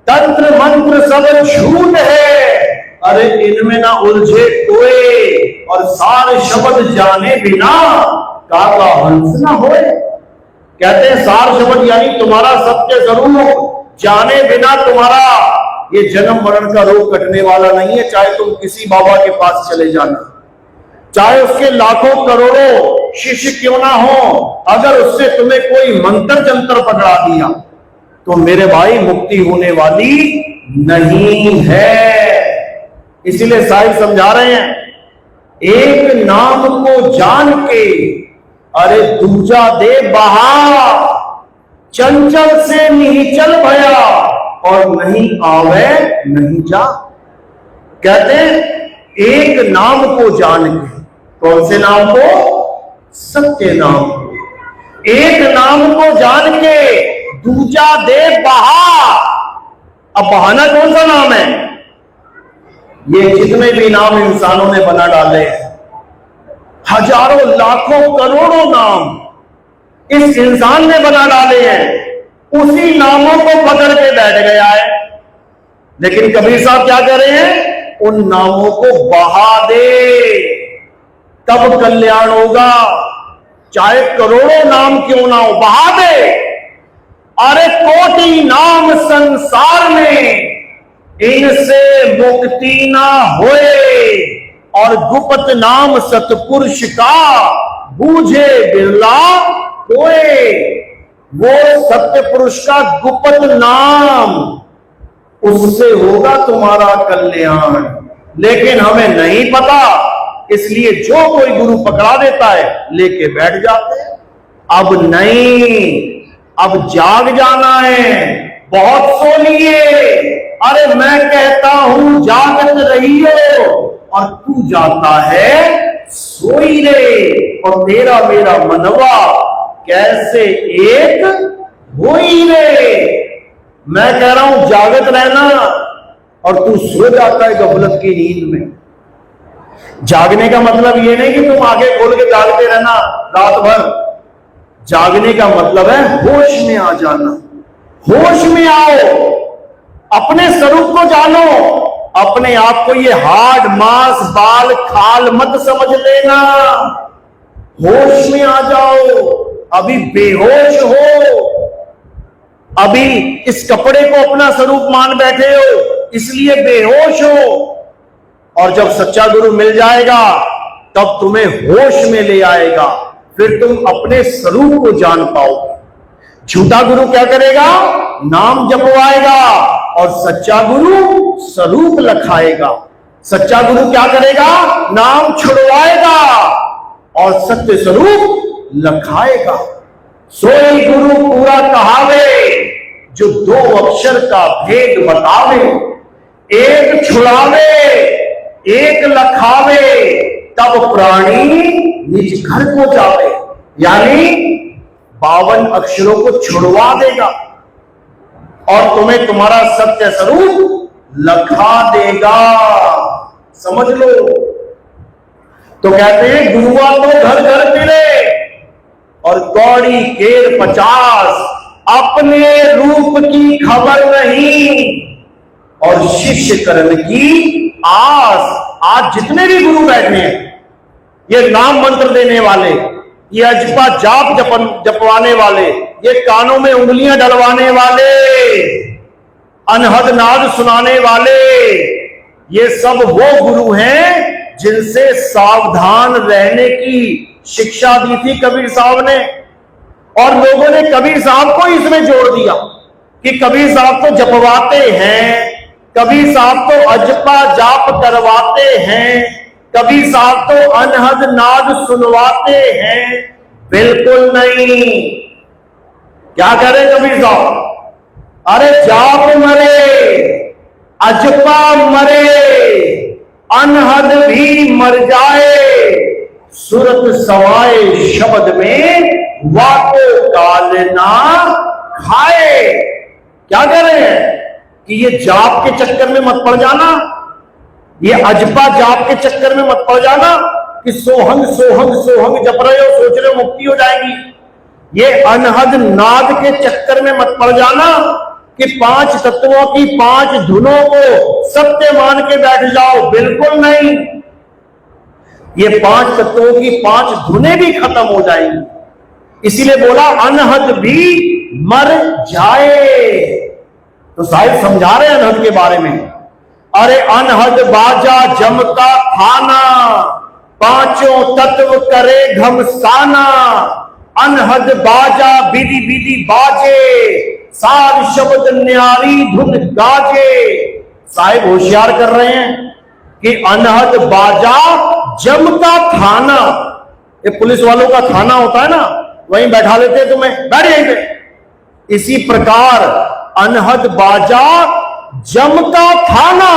S3: तंत्र मंत्र सब झूठ है, अरे इनमें ना उलझे कोई, और सार शब्द जाने बिना काका हंस ना होए। कहते हैं सार शब्द यानी तुम्हारा सत्य स्वरूप जाने बिना तुम्हारा ये जन्म मरण का रोग कटने वाला नहीं है। चाहे तुम किसी बाबा के पास चले जाना, चाहे उसके लाखों करोड़ों शिष्य क्यों ना हो, अगर उससे तुम्हें कोई मंत्र जंतर पकड़ा दिया तो मेरे भाई मुक्ति होने वाली नहीं है। इसीलिए साहिब समझा रहे हैं एक नाम को जान के, अरे दूजा दे बहा, चंचल से निहिचल भया, और नहीं आवे नहीं जा। कहते हैं एक नाम को जान के, कौन से नाम को? सत्य नाम को। एक नाम को जान के दूजा दे बहा। अब बहाना कौन सा नाम है? ये जितने भी नाम इंसानों ने बना डाले हैं, हजारों लाखों करोड़ों नाम इस इंसान ने बना डाले हैं, उसी नामों को पकड़ के बैठ गया है। लेकिन कबीर साहब क्या कह रहे हैं? उन नामों को बहा दे, तब कल्याण होगा। चाहे करोड़ों नाम क्यों ना हो, बहा दे। अरे कोटि नाम संसार में, इनसे मुक्ति ना होए, और गुप्त नाम सतपुरुष का बूझे बिरला कोई। वो सत्य पुरुष का गुप्त नाम, उससे होगा तुम्हारा कल्याण। लेकिन हमें नहीं पता, इसलिए जो कोई गुरु पकड़ा देता है लेके बैठ जाते हैं। अब नहीं, अब जाग जाना है। बहुत सो लिए, अरे मैं कहता हूं जागत रहियो, और तू जाता है सोई रे, और तेरा मेरा मनवा कैसे एक होई रे। मैं कह रहा हूं जागत रहना, और तू सो जाता है गफलत की नींद में। जागने का मतलब ये नहीं कि तुम आंखें खोल के जागते रहना रात भर। जागने का मतलब है होश में आ जाना। होश में आओ, अपने स्वरूप को जानो, अपने आप को ये हाड मांस बाल खाल मत समझ लेना। होश में आ जाओ, अभी बेहोश हो, अभी इस कपड़े को अपना स्वरूप मान बैठे हो, इसलिए बेहोश हो। और जब सच्चा गुरु मिल जाएगा तब तुम्हें होश में ले आएगा, फिर तुम अपने स्वरूप को जान पाओगे। झूठा गुरु क्या करेगा? नाम जपवाएगा, और सच्चा गुरु स्वरूप लखाएगा। सच्चा गुरु क्या करेगा? नाम छुड़वाएगा और सत्य स्वरूप लखाएगा। सोई गुरु पूरा कहावे, जो दो अक्षर का भेद बतावे। एक छुड़ावे एक लखावे, तब प्राणी निज घर को जावे। यानी 52 अक्षरों को छुड़वा देगा और तुम्हें तुम्हारा सत्य स्वरूप लखा देगा। समझ लो। तो कहते हैं गुरुआ तो घर घर फिरे और कौड़ी केर 50, अपने रूप की खबर नहीं और शिष्य करण की आस। आज जितने भी गुरु बैठे हैं, ये नाम मंत्र देने वाले, ये अजपा जाप जपवाने वाले, ये कानों में उंगलियां डलवाने वाले, अनहद नाद सुनाने वाले, ये सब वो गुरु हैं जिनसे सावधान रहने की शिक्षा दी थी कबीर साहब ने। और लोगों ने कबीर साहब को इसमें जोड़ दिया कि कबीर साहब तो जपवाते हैं, कबीर साहब तो अजपा जाप करवाते हैं, कबीर साहब तो अनहद नाद सुनवाते हैं। बिल्कुल नहीं। क्या करे कबीर साहब? अरे जाप मरे, अजपा मरे, अनहद भी मर जाए, सुरत सवाए शब्द में वाको काल ना खाए। क्या कह रहे हैं कि ये जाप के चक्कर में मत पड़ जाना, ये अजपा जाप के चक्कर में मत पड़ जाना कि सोहंग सोहंग सोहंग जप रहे हो, सोच रहे हो मुक्ति हो जाएगी। ये अनहद नाद के चक्कर में मत पड़ जाना कि 5 तत्वों की 5 धुनों को सत्य मान के बैठ जाओ। बिल्कुल नहीं। ये 5 तत्वों की 5 धुनें भी खत्म हो जाएंगी। इसीलिए बोला अनहद भी मर जाए। तो साहिब समझा रहे हैं अनहद के बारे में। अरे अनहद बाजा जमका खाना, 5 तत्व करे घमसाना। अनहद बाजा विधि विधि बाजे, सार शब्द न्यारी धुन गाजे। साहिब होशियार कर रहे हैं कि अनहद बाजा जमका थाना, ये पुलिस वालों का थाना होता है ना, वहीं बैठा लेते हैं तुम्हें, बैठ यहीं पे। इसी प्रकार अनहद बाजा जमका थाना,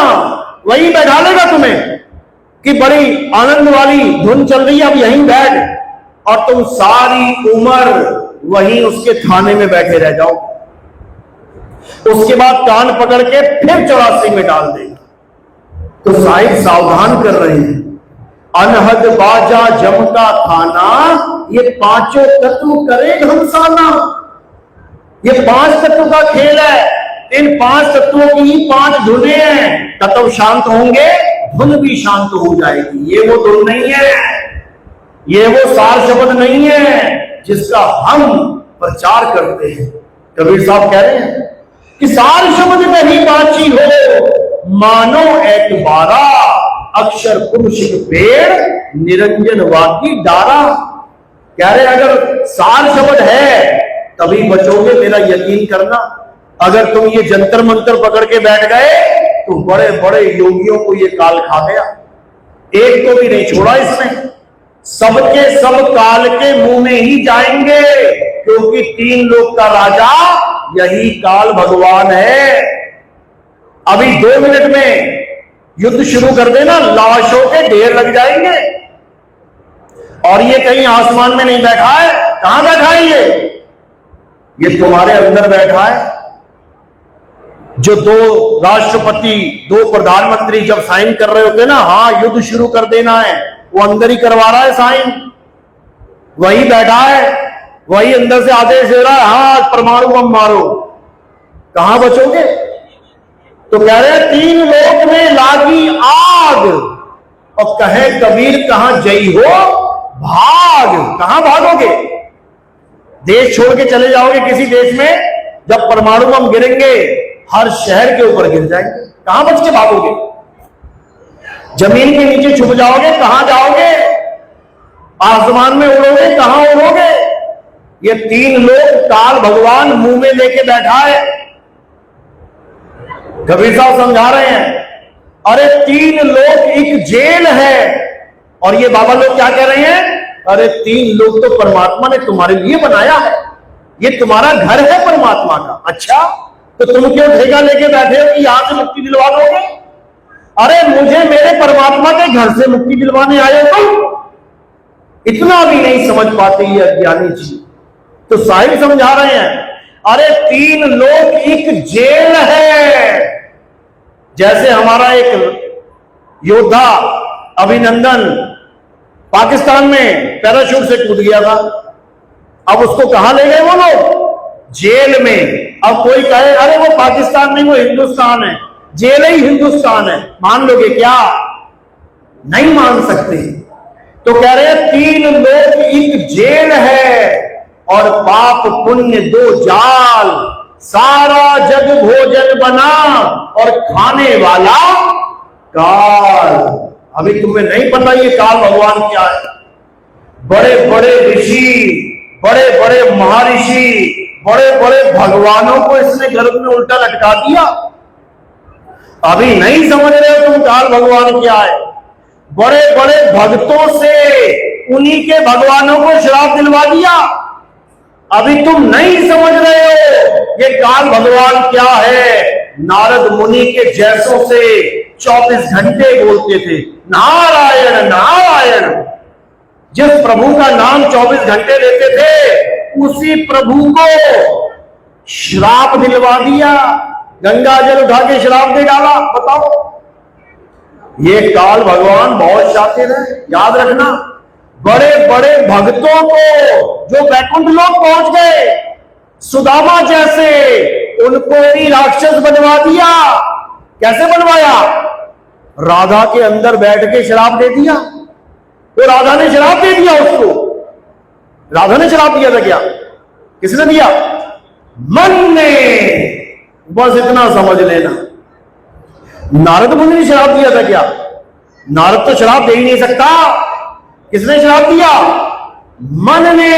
S3: वहीं बैठा लेगा तुम्हें कि बड़ी आनंद वाली धुन चल रही है, अब यहीं बैठ, और तुम सारी उम्र वहीं उसके थाने में बैठे रह जाओ। उसके बाद कान पकड़ के फिर 84 में डाल देगा। तो साहिब सावधान कर रहे हैं। अनहद बाजा जमका थाना, ये 5 तत्व करे घमसाना। ये 5 तत्व का खेल है। इन 5 तत्वों की ही 5 धुनें हैं। तत्व शांत होंगे, धुन भी शांत हो जाएगी। ये वो धुन नहीं है, ये वो सार शब्द नहीं है जिसका हम प्रचार करते हैं। कबीर साहब कह रहे हैं कि सार शब्द नहीं बाची हो, मानो एक बारा, अक्षर पुरुष पेड़ निरंजन वाकी डारा। कह रहे अगर सार शब्द है तभी बचोगे, मेरा यकीन करना। अगर तुम ये जंतर मंतर पकड़ के बैठ गए तो बड़े बड़े योगियों को ये काल खा गया। एक को भी नहीं छोड़ा इसने। सबके सब काल के मुंह में ही जाएंगे, क्योंकि 3 लोक का राजा यही काल भगवान है। अभी 2 मिनट में युद्ध शुरू कर देना, लाशों के ढेर लग जाएंगे। और ये कहीं आसमान में नहीं बैठा है। कहां बैठा है ये तुम्हारे अंदर बैठा है। जो 2 राष्ट्रपति 2 प्रधानमंत्री जब साइन कर रहे होते ना, हाँ युद्ध शुरू कर देना है, वो अंदर ही करवा रहा है साइन, वही बैठा है, वही अंदर से आदेश दे रहा है, हाँ परमाणु बम मारो। कहां बचोगे? तो कह रहे 3 लोक में लागी आग, और कहे कबीर कहां जई हो भाग। कहां भागोगे? देश छोड़ के चले जाओगे किसी देश में, जब परमाणु बम गिरेंगे हर शहर के ऊपर गिर जाएंगे, कहां बच के भागोगे? जमीन के नीचे छुप जाओगे, कहां जाओगे? आसमान में उड़ोगे, कहां उड़ोगे? ये तीन लोग काल भगवान मुंह में लेके बैठा है। कबीर साहब समझा रहे हैं, अरे तीन लोग एक जेल है। और ये बाबा लोग क्या कह रहे हैं? अरे तीन लोग तो परमात्मा ने तुम्हारे लिए बनाया है, ये तुम्हारा घर है परमात्मा का। अच्छा, तो तुम क्यों ठेका लेके बैठे हो कि यहां से मुक्ति दिलवा दोगे? अरे मुझे मेरे परमात्मा के घर से मुक्ति दिलवाने आए हो? इतना भी नहीं समझ पाते ये अज्ञानी जी। तो साहिब समझा रहे हैं, अरे तीन लोग एक जेल है। जैसे हमारा एक योद्धा अभिनंदन पाकिस्तान में पैराशूट से कूद गया था, अब उसको कहां ले गए वो लोग? जेल में। अब कोई कहे अरे वो पाकिस्तान नहीं वो हिंदुस्तान है, जेल ही हिंदुस्तान है, मान लोगे क्या? नहीं मान सकते। तो कह रहे हैं तीन लोग एक जेल है और पाप पुण्य दो जाल, सारा जग भोजन बना और खाने वाला काल। अभी तुम्हें नहीं पता ये काल भगवान क्या है? बड़े बड़े ऋषि, बड़े बड़े महर्षि, बड़े बड़े भगवानों को इसने गर्भ में उल्टा लटका दिया। अभी नहीं समझ रहे हो तुम काल भगवान क्या है? बड़े बड़े भक्तों से उन्हीं के भगवानों को श्राप दिलवा दिया। अभी तुम नहीं समझ रहे हो ये काल भगवान क्या है। नारद मुनि के जैसों से 24 घंटे बोलते थे नारायण नारायण। जिस प्रभु का नाम 24 घंटे लेते थे उसी प्रभु को श्राप दिलवा दिया, गंगा जल उठा के श्राप दे डाला। बताओ, ये काल भगवान बहुत शातिर है, याद रखना। बड़े बड़े भक्तों को जो वैकुंठ लोक पहुंच गए, सुदामा जैसे, उनको भी राक्षस बनवा दिया। कैसे बनवाया? राधा के अंदर बैठ के शराब दे दिया। तो राधा ने शराब दे दिया उसको। राधा ने शराब दिया था क्या? किसने दिया? मन ने। बस इतना समझ लेना। नारद मुनि ने शराब दिया था क्या? नारद तो शराब दे ही नहीं सकता। किसने शराब दिया? मन ने।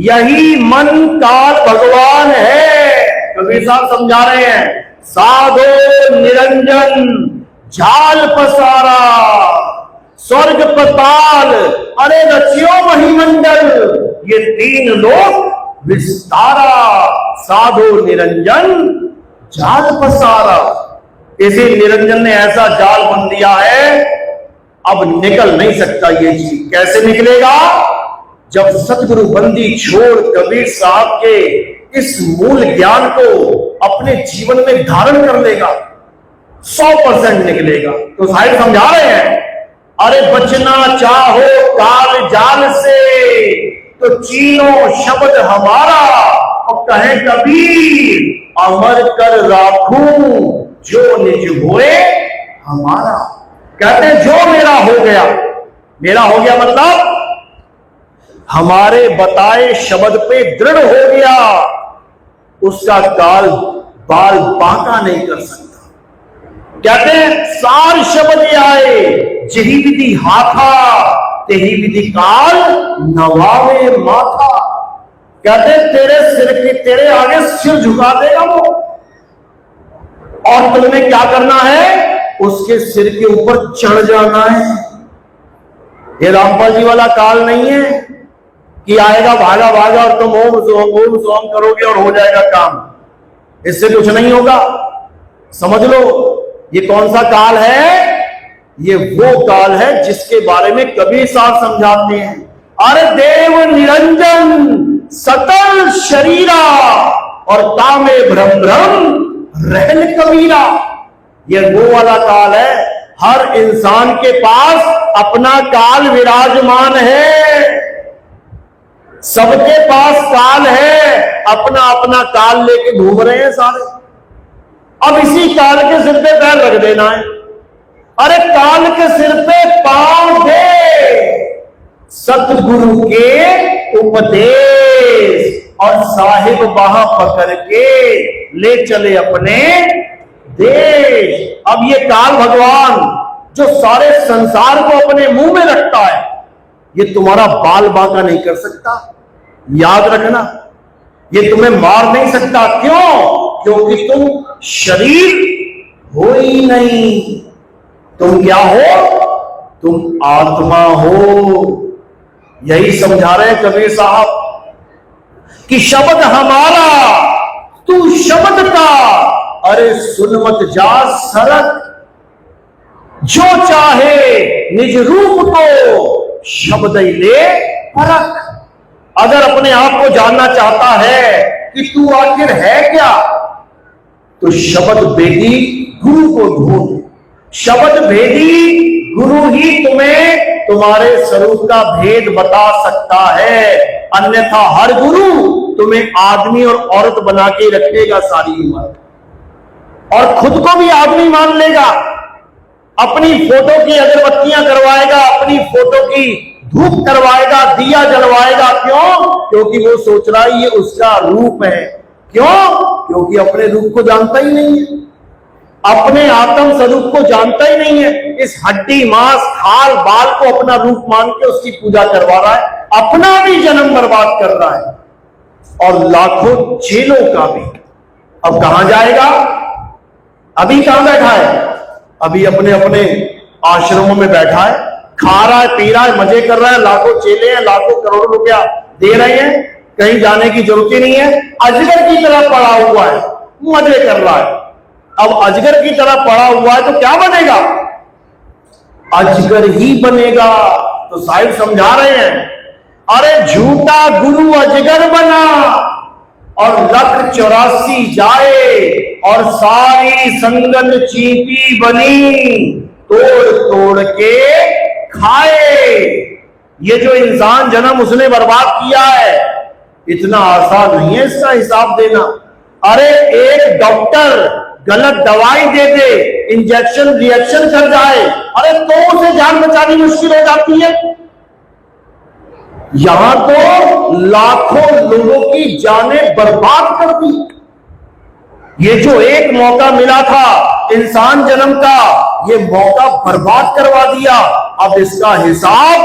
S3: यही मन काल भगवान है। कबीर साहब समझा रहे हैं, साधो निरंजन झाल पसारा, स्वर्ग पताल अरे रचियो महिमंडल। ये तीन लोग विस्तारा, साधो निरंजन जाल पसारा। इसी निरंजन ने ऐसा जाल बन दिया है, अब निकल नहीं सकता ये चीज। कैसे निकलेगा? जब सतगुरु बंदी छोड़ कबीर साहब के इस मूल ज्ञान को अपने जीवन में धारण कर लेगा, 100% निकलेगा। तो साहिब समझा रहे हैं, अरे बचना चाहो काल जाल से तो चीनो शब्द हमारा, और कहे कबीर अमर कर राखूं जो निज होए हमारा। कहते हैं जो मेरा हो गया, मेरा हो गया मतलब हमारे बताए शब्द पे दृढ़ हो गया, उसका काल बाल बांका नहीं कर सकता। कहते हैं सार शब्द आए जही विधि हाथा, तेही विधि काल नवावे माथा। कहते तेरे सिर के तेरे आगे सिर झुका देगा वो, और तुमने क्या करना है? उसके सिर के ऊपर चढ़ जाना है। ये रामपाल जी वाला काल नहीं है कि आएगा भागा भागा और तुम ओम सोम करोगे और हो जाएगा काम। इससे कुछ नहीं होगा। समझ लो ये कौन सा काल है? ये वो काल है जिसके बारे में कबीर साहब समझाते हैं, अरे देव निरंजन सकल शरीरा और कामे भ्रम भ्रम रहन कबीरा। ये वो वाला काल है। हर इंसान के पास अपना काल विराजमान है, सबके पास काल है, अपना अपना काल लेके घूम रहे हैं सारे। अब इसी काल के सिर पे पैर रख देना है। अरे काल के सिर पे पांव दे, सतगुरु के उपदेश और साहिब बाह पकड़ के ले चले अपने देश। अब ये काल भगवान जो सारे संसार को अपने मुंह में रखता है, ये तुम्हारा बाल बांका नहीं कर सकता, याद रखना। ये तुम्हें मार नहीं सकता। क्यों? क्योंकि तुम शरीर हो ही नहीं। तुम क्या हो? तुम आत्मा हो। यही समझा रहे हैं कबीर साहब कि शब्द हमारा तू शब्द का, अरे सुन मत जा सरक, जो चाहे निज रूप को शब्द ही ले परख। अगर अपने आप को जानना चाहता है कि तू आखिर है क्या, तो शब्द भेदी गुरु को ढूंढ। शब्द भेदी गुरु ही तुम्हें तुम्हारे स्वरूप का भेद बता सकता है। अन्यथा हर गुरु तुम्हें आदमी और औरत बना के रखेगा सारी उम्र, और खुद को भी आदमी मान लेगा। अपनी फोटो की अगरबत्तियां करवाएगा, अपनी फोटो की धूप करवाएगा, दिया जलवाएगा। क्यों? क्योंकि वो सोच रहा है ये उसका रूप है। क्यों? क्योंकि अपने रूप को जानता ही नहीं है, अपने आत्म स्वरूप को जानता ही नहीं है। इस हड्डी मांस खाल बाल को अपना रूप मान के उसकी पूजा करवा रहा है, अपना भी जन्म बर्बाद कर रहा है, और लाखों चेलों का भी। अब कहां जाएगा? अभी कहां बैठा है? अभी अपने अपने आश्रमों में बैठा है, खा रहा है, पी रहा है, मजे कर रहा है। लाखों चेले हैं, लाखों करोड़ों रुपया दे रहे हैं, कहीं जाने की जरूरत ही नहीं है। अजगर की तरह पड़ा हुआ है, मजे कर रहा है। अब अजगर की तरह पड़ा हुआ है तो क्या बनेगा? अजगर ही बनेगा। तो साहिब समझा रहे हैं, अरे झूठा गुरु अजगर बना और लख 84 जाए और सारी संगत चींटी बनी, तोड़ तोड़ के खाए। ये जो इंसान जन्म उसने बर्बाद किया है, इतना आसान नहीं है इसका हिसाब देना। अरे एक डॉक्टर गलत दवाई दे दे, इंजेक्शन रिएक्शन कर जाए, अरे तो उसे जान बचानी मुश्किल हो जाती है। यहां तो लाखों लोगों की जानें बर्बाद कर दी। ये जो एक मौका मिला था इंसान जन्म का, ये मौका बर्बाद करवा दिया। अब इसका हिसाब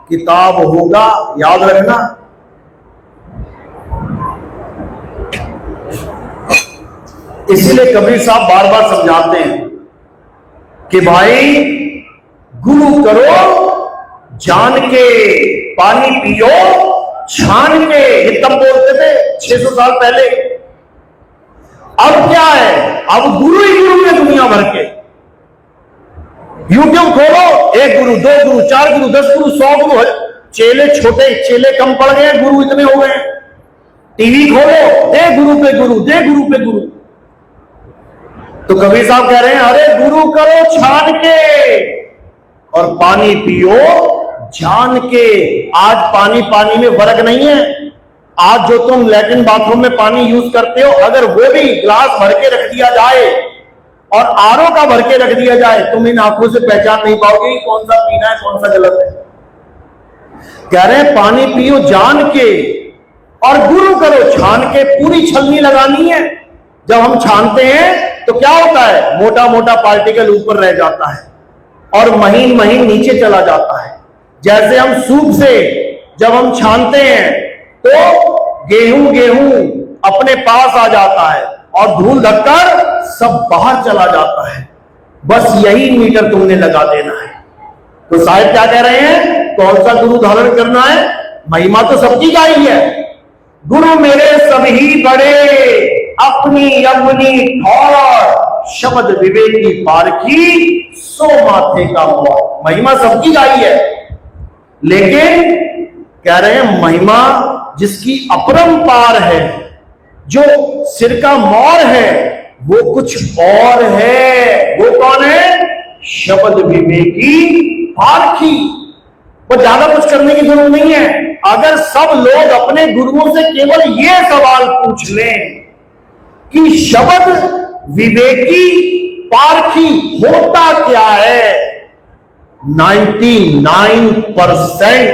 S3: किताब होगा, याद रखना। इसीलिए कबीर साहब बार बार समझाते हैं कि भाई गुरु करो जान के, पानी पियो छान के। ये तब बोलते थे 600 साल पहले। अब क्या है? अब गुरु ही गुरु है दुनिया भर के। यूट्यूब खोलो, 1 गुरु 2 गुरु 4 गुरु 10 गुरु 100 गुरु है। चेले छोटे, चेले कम पड़ गए, गुरु इतने हो गए। टीवी खोलो, दे गुरु पे गुरु, दे गुरु पे गुरु। तो कबीर साहब कह रहे हैं, अरे गुरु करो छान के और पानी पियो जान के। आज पानी पानी में फर्क नहीं है। आज जो तुम लैट्रिन बाथरूम में पानी यूज करते हो, अगर वो भी ग्लास भर के रख दिया जाए और आरओ का भर के रख दिया जाए, तुम इन आंखों से पहचान नहीं पाओगे कौन सा पीना है कौन सा गलत है। कह रहे हैं पानी पियो जान के और गुरु करो छान के। पूरी छलनी लगानी है। जब हम छानते हैं तो क्या होता है? मोटा मोटा पार्टिकल ऊपर रह जाता है और महीन महीन नीचे चला जाता है। जैसे हम सूप से जब हम छानते हैं तो गेहूं अपने पास आ जाता है और धूल धक्कर सब बाहर चला जाता है। बस यही मीटर तुमने लगा देना है। तो साहिब क्या कह रहे हैं? कौन सा गुरु धारण करना है? महिमा तो सबकी का ही है। गुरु मेरे सभी बड़े, अपनी अपनी ठौर, शब्द विवेकी पारखी, सो माथे का मोर। महिमा सबकी का ही है, लेकिन कह रहे हैं महिमा जिसकी अपरंपार है, जो सिर का मोर है, वो कुछ और है। वो कौन है? शब्द विवेकी पारखी। वो ज्यादा कुछ करने की जरूरत नहीं है। अगर सब लोग अपने गुरुओं से केवल ये सवाल पूछ लें कि शब्द विवेकी पारखी होता क्या है, 99%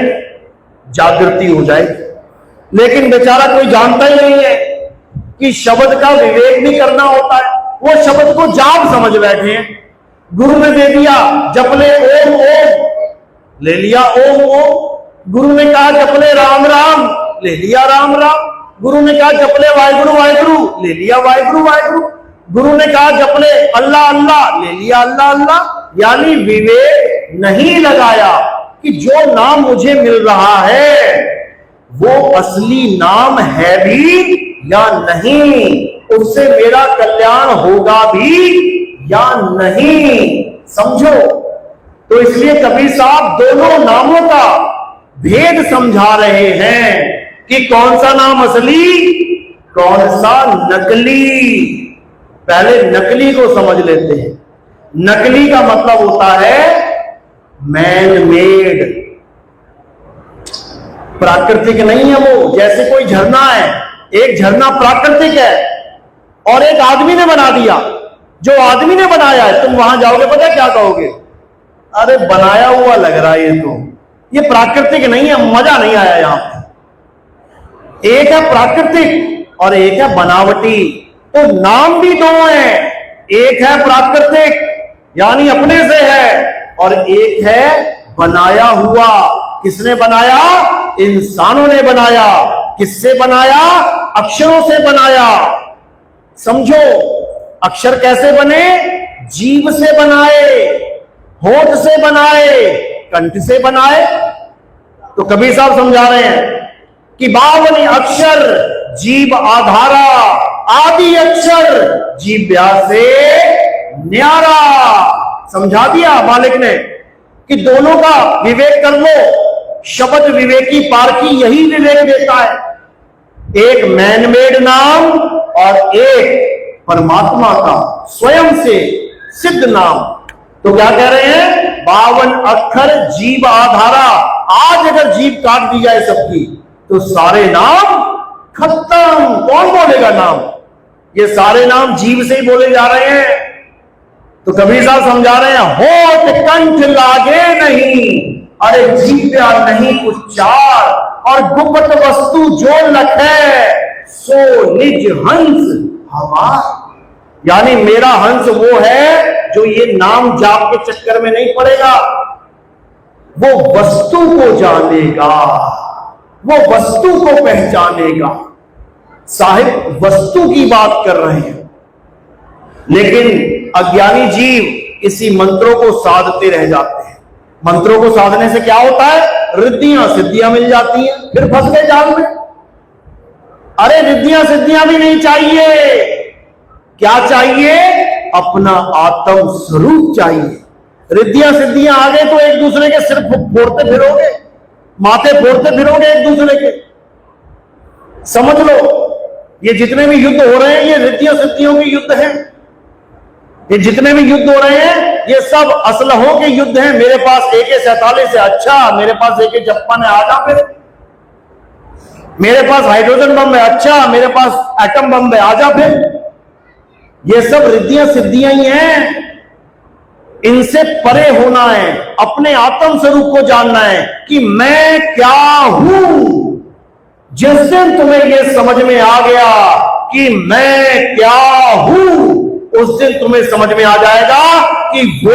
S3: जागृति हो जाएगी। लेकिन बेचारा कोई जानता ही नहीं है कि शब्द का विवेक भी करना होता है। वो शब्द को जाप समझ बैठे हैं। गुरु ने दे दिया जपले ओम ओम, ले लिया ओम ओम। गुरु ने कहा जपले राम राम, ले लिया राम राम। गुरु ने कहा जपले वाहिगुरु वाहिगुरु, ले लिया वाहिगुरु वाहिगुरु। गुरु ने कहा जपले अल्लाह अल्लाह, ले लिया अल्लाह अल्लाह। यानी विवेक नहीं लगाया कि जो नाम मुझे मिल रहा है वो असली नाम है भी या नहीं, उससे मेरा कल्याण होगा भी या नहीं। समझो, तो इसलिए कबीर साहब दोनों नामों का भेद समझा रहे हैं कि कौन सा नाम असली, कौन सा नकली। पहले नकली को समझ लेते हैं। नकली का मतलब होता है मैन मेड, प्राकृतिक नहीं है वो। जैसे कोई झरना है, एक झरना प्राकृतिक है और एक आदमी ने बना दिया। जो आदमी ने बनाया है, तुम वहां जाओगे पता क्या कहोगे, अरे बनाया हुआ लग रहा है ये प्राकृतिक नहीं है, मजा नहीं आया यहां पे। एक है प्राकृतिक और एक है बनावटी। तो नाम भी दो हैं, एक है प्राकृतिक यानी अपने से है, और एक है बनाया हुआ। किसने बनाया? इंसानों ने बनाया। किससे बनाया? अक्षरों से बनाया। समझो, अक्षर कैसे बने? जीभ से बनाए, होठ से बनाए, कंठ से बनाए। तो कबीर साहब समझा रहे हैं कि 52 अक्षर जीभ आधारा, आदि अक्षर जीभ व्यास से न्यारा। समझा दिया मालिक ने कि दोनों का विवेक कर लो। शब्द विवेकी पारखी यही विवेक देता है। एक मैनमेड नाम और एक परमात्मा का स्वयं से सिद्ध नाम। तो क्या कह रहे हैं? 52 अक्षर जीभ आधारा। आज अगर जीभ काट दी जाए सबकी तो सारे नाम खत्म। कौन बोलेगा नाम? ये सारे नाम जीभ से ही बोले जा रहे हैं। तो कबीर साहब समझा रहे हैं, होठ कंठ लागे नहीं, अरे जीव्या नहीं उच्चार, और गुप्त वस्तु जो लखे सो निज हंस हमार। यानी मेरा हंस वो है जो ये नाम जाप के चक्कर में नहीं पड़ेगा, वो वस्तु को जानेगा, वो वस्तु को पहचानेगा। साहिब वस्तु की बात कर रहे हैं, लेकिन अज्ञानी जीव इसी मंत्रों को साधते रह जाते हैं। मंत्रों को साधने से क्या होता है? रिद्धियां सिद्धियां मिल जाती हैं, फिर फंस गए जाल में। अरे रिद्धियां सिद्धियां भी नहीं चाहिए, क्या चाहिए? अपना आत्म स्वरूप चाहिए। रिद्धियां सिद्धियां आ गए तो एक दूसरे के सिर फोड़ते फिरोगे, माथे फोड़ते फिरोगे एक दूसरे के। समझ लो, ये जितने भी युद्ध हो रहे हैं ये रिद्धियां सिद्धियों के युद्ध हैं। ये जितने भी युद्ध हो रहे हैं ये सब असलहों के युद्ध हैं। मेरे पास AK-47 है, अच्छा मेरे पास AK-56 है, आजा फिर। मेरे पास हाइड्रोजन बम है, अच्छा मेरे पास एटम बम है, आजा फिर। ये सब रिद्धियां सिद्धियां ही हैं। इनसे परे होना है, अपने आत्म स्वरूप को जानना है कि मैं क्या हूं। जिस दिन तुम्हें यह समझ में आ गया कि मैं क्या हूं, उस दिन तुम्हें समझ में आ जाएगा कि वो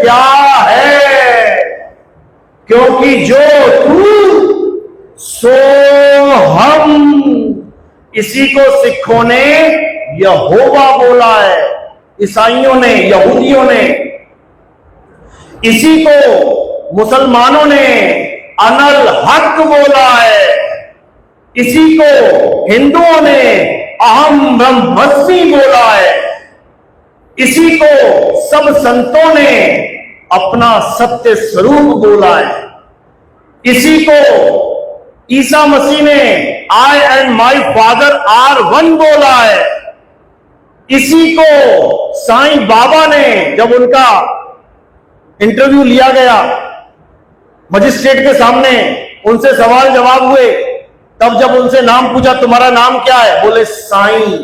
S3: क्या है। क्योंकि जो तू सो हम, इसी को सिखों ने यहोवा बोला है, ईसाइयों ने, यहूदियों ने। इसी को मुसलमानों ने अनल हक बोला है। इसी को हिंदुओं ने अहम ब्रह्मस्मि बोला है। इसी को सब संतों ने अपना सत्य स्वरूप बोला है। इसी को ईसा मसीह ने I and my father are one बोला है। इसी को साईं बाबा ने, जब उनका इंटरव्यू लिया गया मजिस्ट्रेट के सामने, उनसे सवाल जवाब हुए, तब जब उनसे नाम पूछा तुम्हारा नाम क्या है, बोले साईं।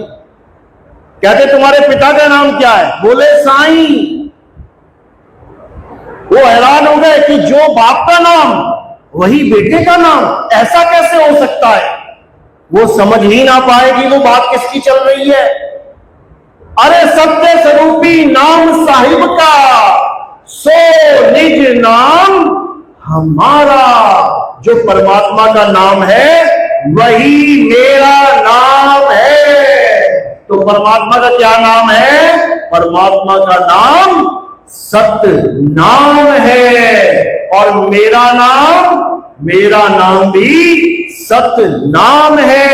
S3: कहते तुम्हारे पिता का नाम क्या है, बोले साईं। वो हैरान हो गए कि जो बाप का नाम वही बेटे का नाम, ऐसा कैसे हो सकता है। वो समझ ही ना पाएगी वो बात किसकी चल रही है। अरे सत्य स्वरूपी नाम साहिब का, सो निज नाम हमारा। जो परमात्मा का नाम है वही मेरा नाम है। तो परमात्मा का क्या नाम है? परमात्मा का नाम सत्य नाम है। और मेरा नाम भी सत्य नाम है।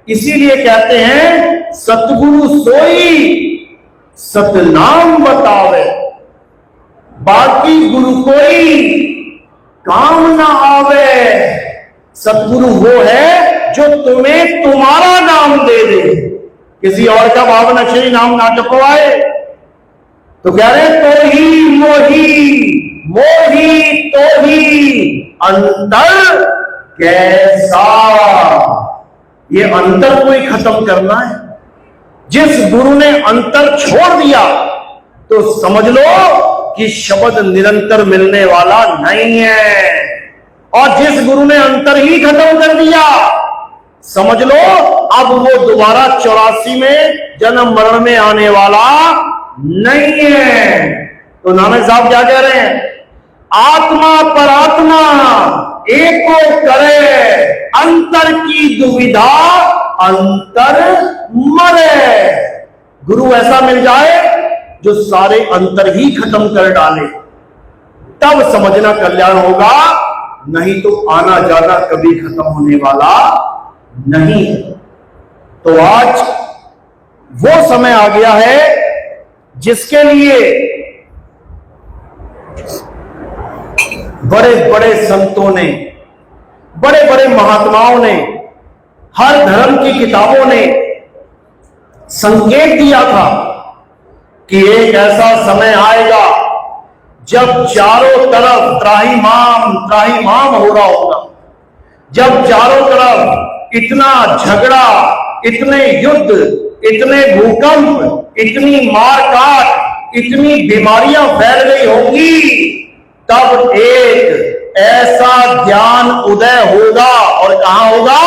S3: इसीलिए कहते हैं सतगुरु सोई सत्य नाम बतावे, बाकी गुरु कोई काम ना आवे। सतगुरु वो है जो तुम्हें तुम्हारा नाम दे दे, किसी और का भावन अक्षरी नाम ना जपवाए। तो कह रहे तो ही मोही तो ही अंतर कैसा। ये अंतर को ही खत्म करना है। जिस गुरु ने अंतर छोड़ दिया तो समझ लो कि शब्द निरंतर मिलने वाला नहीं है। और जिस गुरु ने अंतर ही खत्म कर दिया, समझ लो अब वो दोबारा 84 में जन्म मरण में आने वाला नहीं है। तो नानक साहब क्या कह रहे हैं? आत्मा परात्मा एको करे, अंतर की दुविधा अंतर मरे। गुरु ऐसा मिल जाए जो सारे अंतर ही खत्म कर डाले, तब समझना कल्याण होगा, नहीं तो आना जाना कभी खत्म होने वाला नहीं। तो आज वो समय आ गया है जिसके लिए बड़े बड़े संतों ने, बड़े बड़े महात्माओं ने, हर धर्म की किताबों ने संकेत दिया था कि एक ऐसा समय आएगा जब चारों तरफ त्राहिमाम हो रहा होगा, जब चारों तरफ इतना झगड़ा, इतने युद्ध, इतने भूकंप, इतनी मारकाट, इतनी बीमारियां फैल गई होंगी, तब एक ऐसा ज्ञान उदय होगा। और कहां होगा?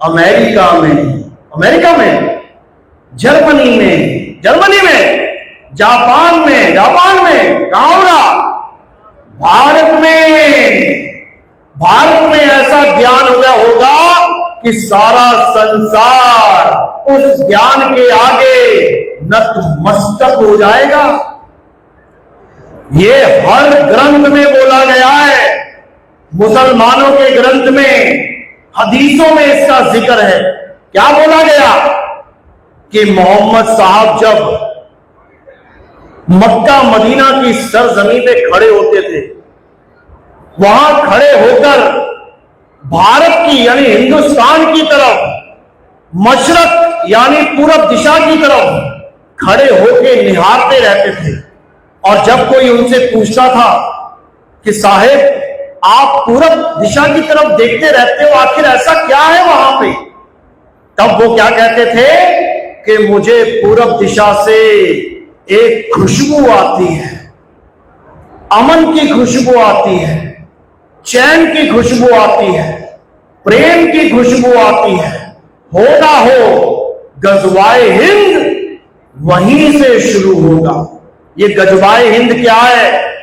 S3: अमेरिका में, जर्मनी में, जापान में, कहां होगा? भारत में ऐसा ज्ञान उदय होगा कि सारा संसार उस ज्ञान के आगे नतमस्तक हो जाएगा। ये हर ग्रंथ में बोला गया है, मुसलमानों के ग्रंथ में, हदीसों में इसका जिक्र है। क्या बोला गया कि मोहम्मद साहब जब मक्का मदीना की सरजमीन पे खड़े होते थे, वहां खड़े होकर भारत की यानी हिंदुस्तान की तरफ, मशरक यानी पूरब दिशा की तरफ खड़े होकर निहारते रहते थे। और जब कोई उनसे पूछता था कि साहेब आप पूरब दिशा की तरफ देखते रहते हो, आखिर ऐसा क्या है वहां पे? तब वो क्या कहते थे कि मुझे पूरब दिशा से एक खुशबू आती है, अमन की खुशबू आती है, चैन की खुशबू आती है, प्रेम की खुशबू आती है। होगा हो गजवाए हिंद वहीं से शुरू होगा। ये गजवाए हिंद क्या है?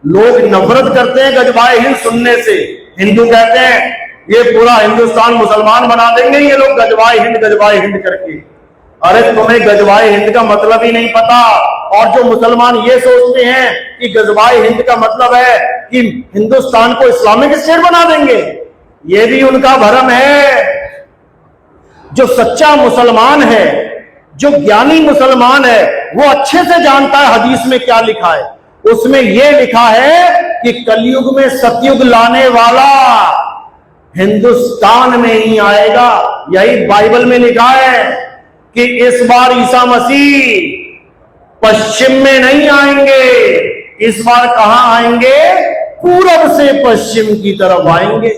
S3: लोग नफरत करते हैं गजवाए हिंद सुनने से। हिंदू कहते हैं ये पूरा हिंदुस्तान मुसलमान बना देंगे ये लोग गजवाए हिंद करके। अरे तुम्हें गजवाए हिंद का मतलब ही नहीं पता। और जो मुसलमान ये सोचते हैं कि गजवाए हिंद का मतलब है कि हिंदुस्तान को इस्लामिक स्टेट बना देंगे, ये भी उनका भ्रम है। जो सच्चा मुसलमान है, जो ज्ञानी मुसलमान है, वो अच्छे से जानता है हदीस में क्या लिखा है। उसमें यह लिखा है कि कलयुग में सतयुग लाने वाला हिंदुस्तान में ही आएगा। यही बाइबल में लिखा है कि इस बार ईसा मसीह पश्चिम में नहीं आएंगे, इस बार कहां आएंगे? पूरब से पश्चिम की तरफ आएंगे।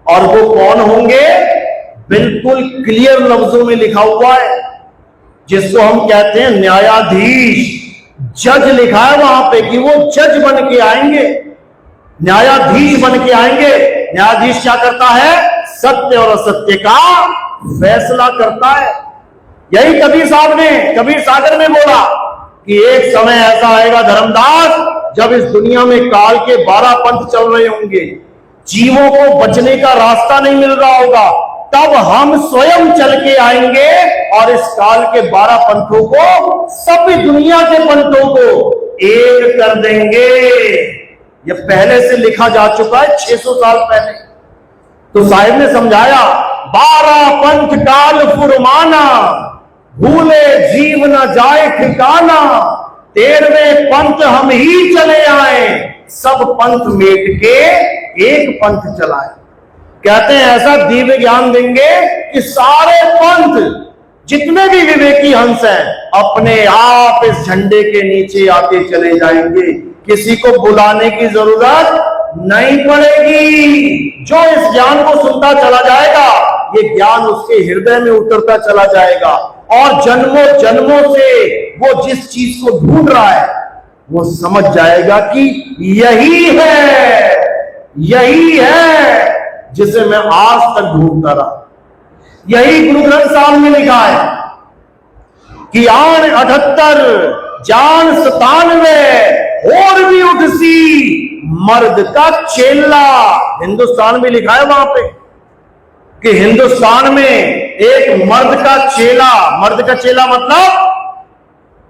S3: और वो कौन होंगे? बिल्कुल क्लियर लफ्जों में लिखा हुआ है, जिसको हम कहते हैं न्यायाधीश, जज लिखा है वहां पे कि वो जज बन के आएंगे, न्यायाधीश बन के आएंगे। न्यायाधीश क्या करता है? सत्य और असत्य का फैसला करता है। यही कबीर साहब ने कबीर सागर में बोला कि एक समय ऐसा आएगा धर्मदास, जब इस दुनिया में काल के 12 पंथ चल रहे होंगे, जीवों को बचने का रास्ता नहीं मिल रहा होगा, तब हम स्वयं चल के आएंगे और इस काल के 12 पंथों को, सभी दुनिया के पंथों को एक कर देंगे। यह पहले से लिखा जा चुका है 600 साल पहले। तो साहिब ने समझाया, 12 पंथ काल फुरमाना, भूले जीव न जाए ठिकाना, 13वें पंथ हम ही चले आए, सब पंथ मेट के एक पंथ चलाए। कहते हैं ऐसा दिव्य ज्ञान देंगे कि सारे पंथ जितने भी विवेकी हंस हैं अपने आप इस झंडे के नीचे आते चले जाएंगे, किसी को बुलाने की जरूरत नहीं पड़ेगी। जो इस ज्ञान को सुनता चला जाएगा, ये ज्ञान उसके हृदय में उतरता चला जाएगा और जन्मों जन्मों से वो जिस चीज को ढूंढ रहा है वो समझ जाएगा कि यही है जिसे मैं आज तक ढूंढता रहा। यही गुरु ग्रंथ साहब में लिखा है कि आन 78 जान 97 और भी उठसी मर्द का चेला। हिंदुस्तान में लिखा है वहां पे कि हिंदुस्तान में एक मर्द का चेला, मर्द का चेला मतलब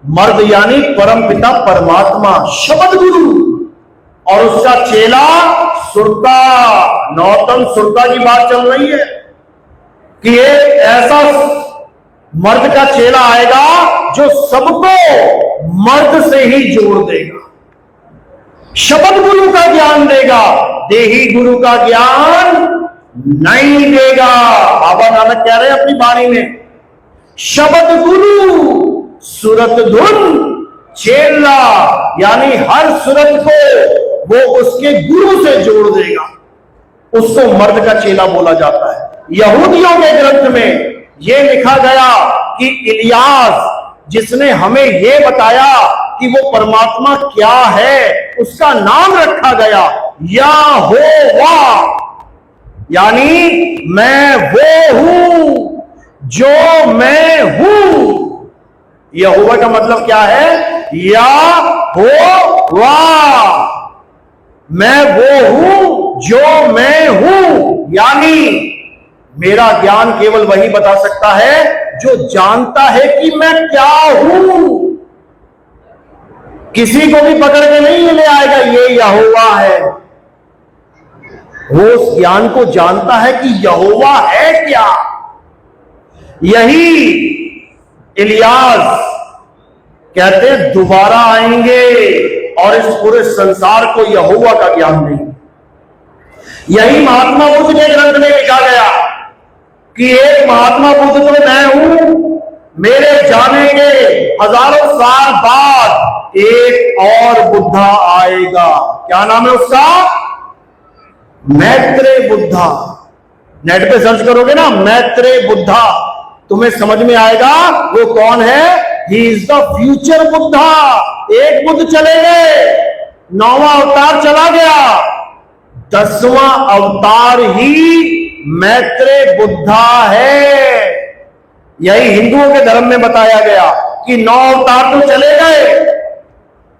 S3: मर्द यानी परमपिता परमात्मा शब्द गुरु, और उसका चेला सुरता, नौतम सुरता की बात चल रही है कि एक ऐसा मर्द का चेला आएगा जो सबको मर्द से ही जोड़ देगा, शब्द गुरु का ज्ञान देगा, देही गुरु का ज्ञान नहीं देगा। बाबा नानक कह रहे हैं अपनी वाणी में, शब्द गुरु सुरत धुन चेला, यानी हर सुरत को वो उसके गुरु से जोड़ देगा, उसको मर्द का चेला बोला जाता है। यहूदियों के ग्रंथ में यह लिखा गया कि इलियास, जिसने हमें यह बताया कि वो परमात्मा क्या है, उसका नाम रखा गया यहोवा, यानी मैं वो हूं जो मैं हूं। यहोवा का मतलब क्या है? यहोवा, मैं वो हूं जो मैं हूं, यानी मेरा ज्ञान केवल वही बता सकता है जो जानता है कि मैं क्या हूं। किसी को भी पकड़ के नहीं ले आएगा ये यहोवा है, वो उस ज्ञान को जानता है कि यहोवा है क्या। यही इलियास कहते हैं दोबारा आएंगे और इस पूरे संसार को यहोवा का ज्ञान देंगे। यही महात्मा बुद्ध के ग्रंथ में लिखा गया कि एक महात्मा बुद्ध तो मैं हूं, मेरे जाने के हजारों साल बाद एक और बुद्धा आएगा। क्या नाम है उसका? मैत्रेय बुद्धा। नेट पे सर्च करोगे ना मैत्रेय बुद्धा, तुम्हें समझ में आएगा वो कौन है। He is the future Buddha. एक बुद्ध चले गए, 9वां अवतार चला गया, 10वां अवतार ही मैत्रेय बुद्धा है। यही हिंदुओं के धर्म में बताया गया कि 9 अवतार तो चले गए,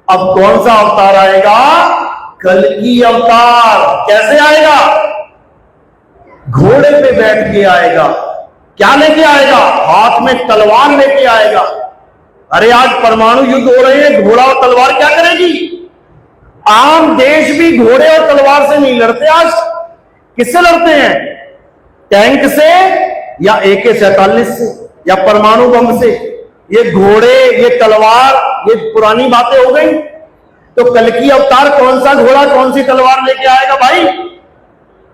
S3: अब कौन सा अवतार आएगा? कल्कि अवतार। कैसे आएगा? घोड़े पे बैठ के आएगा। क्या लेके आएगा? हाथ में तलवार लेके आएगा। अरे आज परमाणु युद्ध हो रहे हैं, घोड़ा और तलवार क्या करेगी? आम देश भी घोड़े और तलवार से नहीं लड़ते। आज किससे लड़ते हैं? टैंक से या AK-47 से या परमाणु बम से। ये घोड़े, ये तलवार, ये पुरानी बातें हो गई। तो कल्कि अवतार कौन सा घोड़ा कौन सी तलवार लेके आएगा भाई?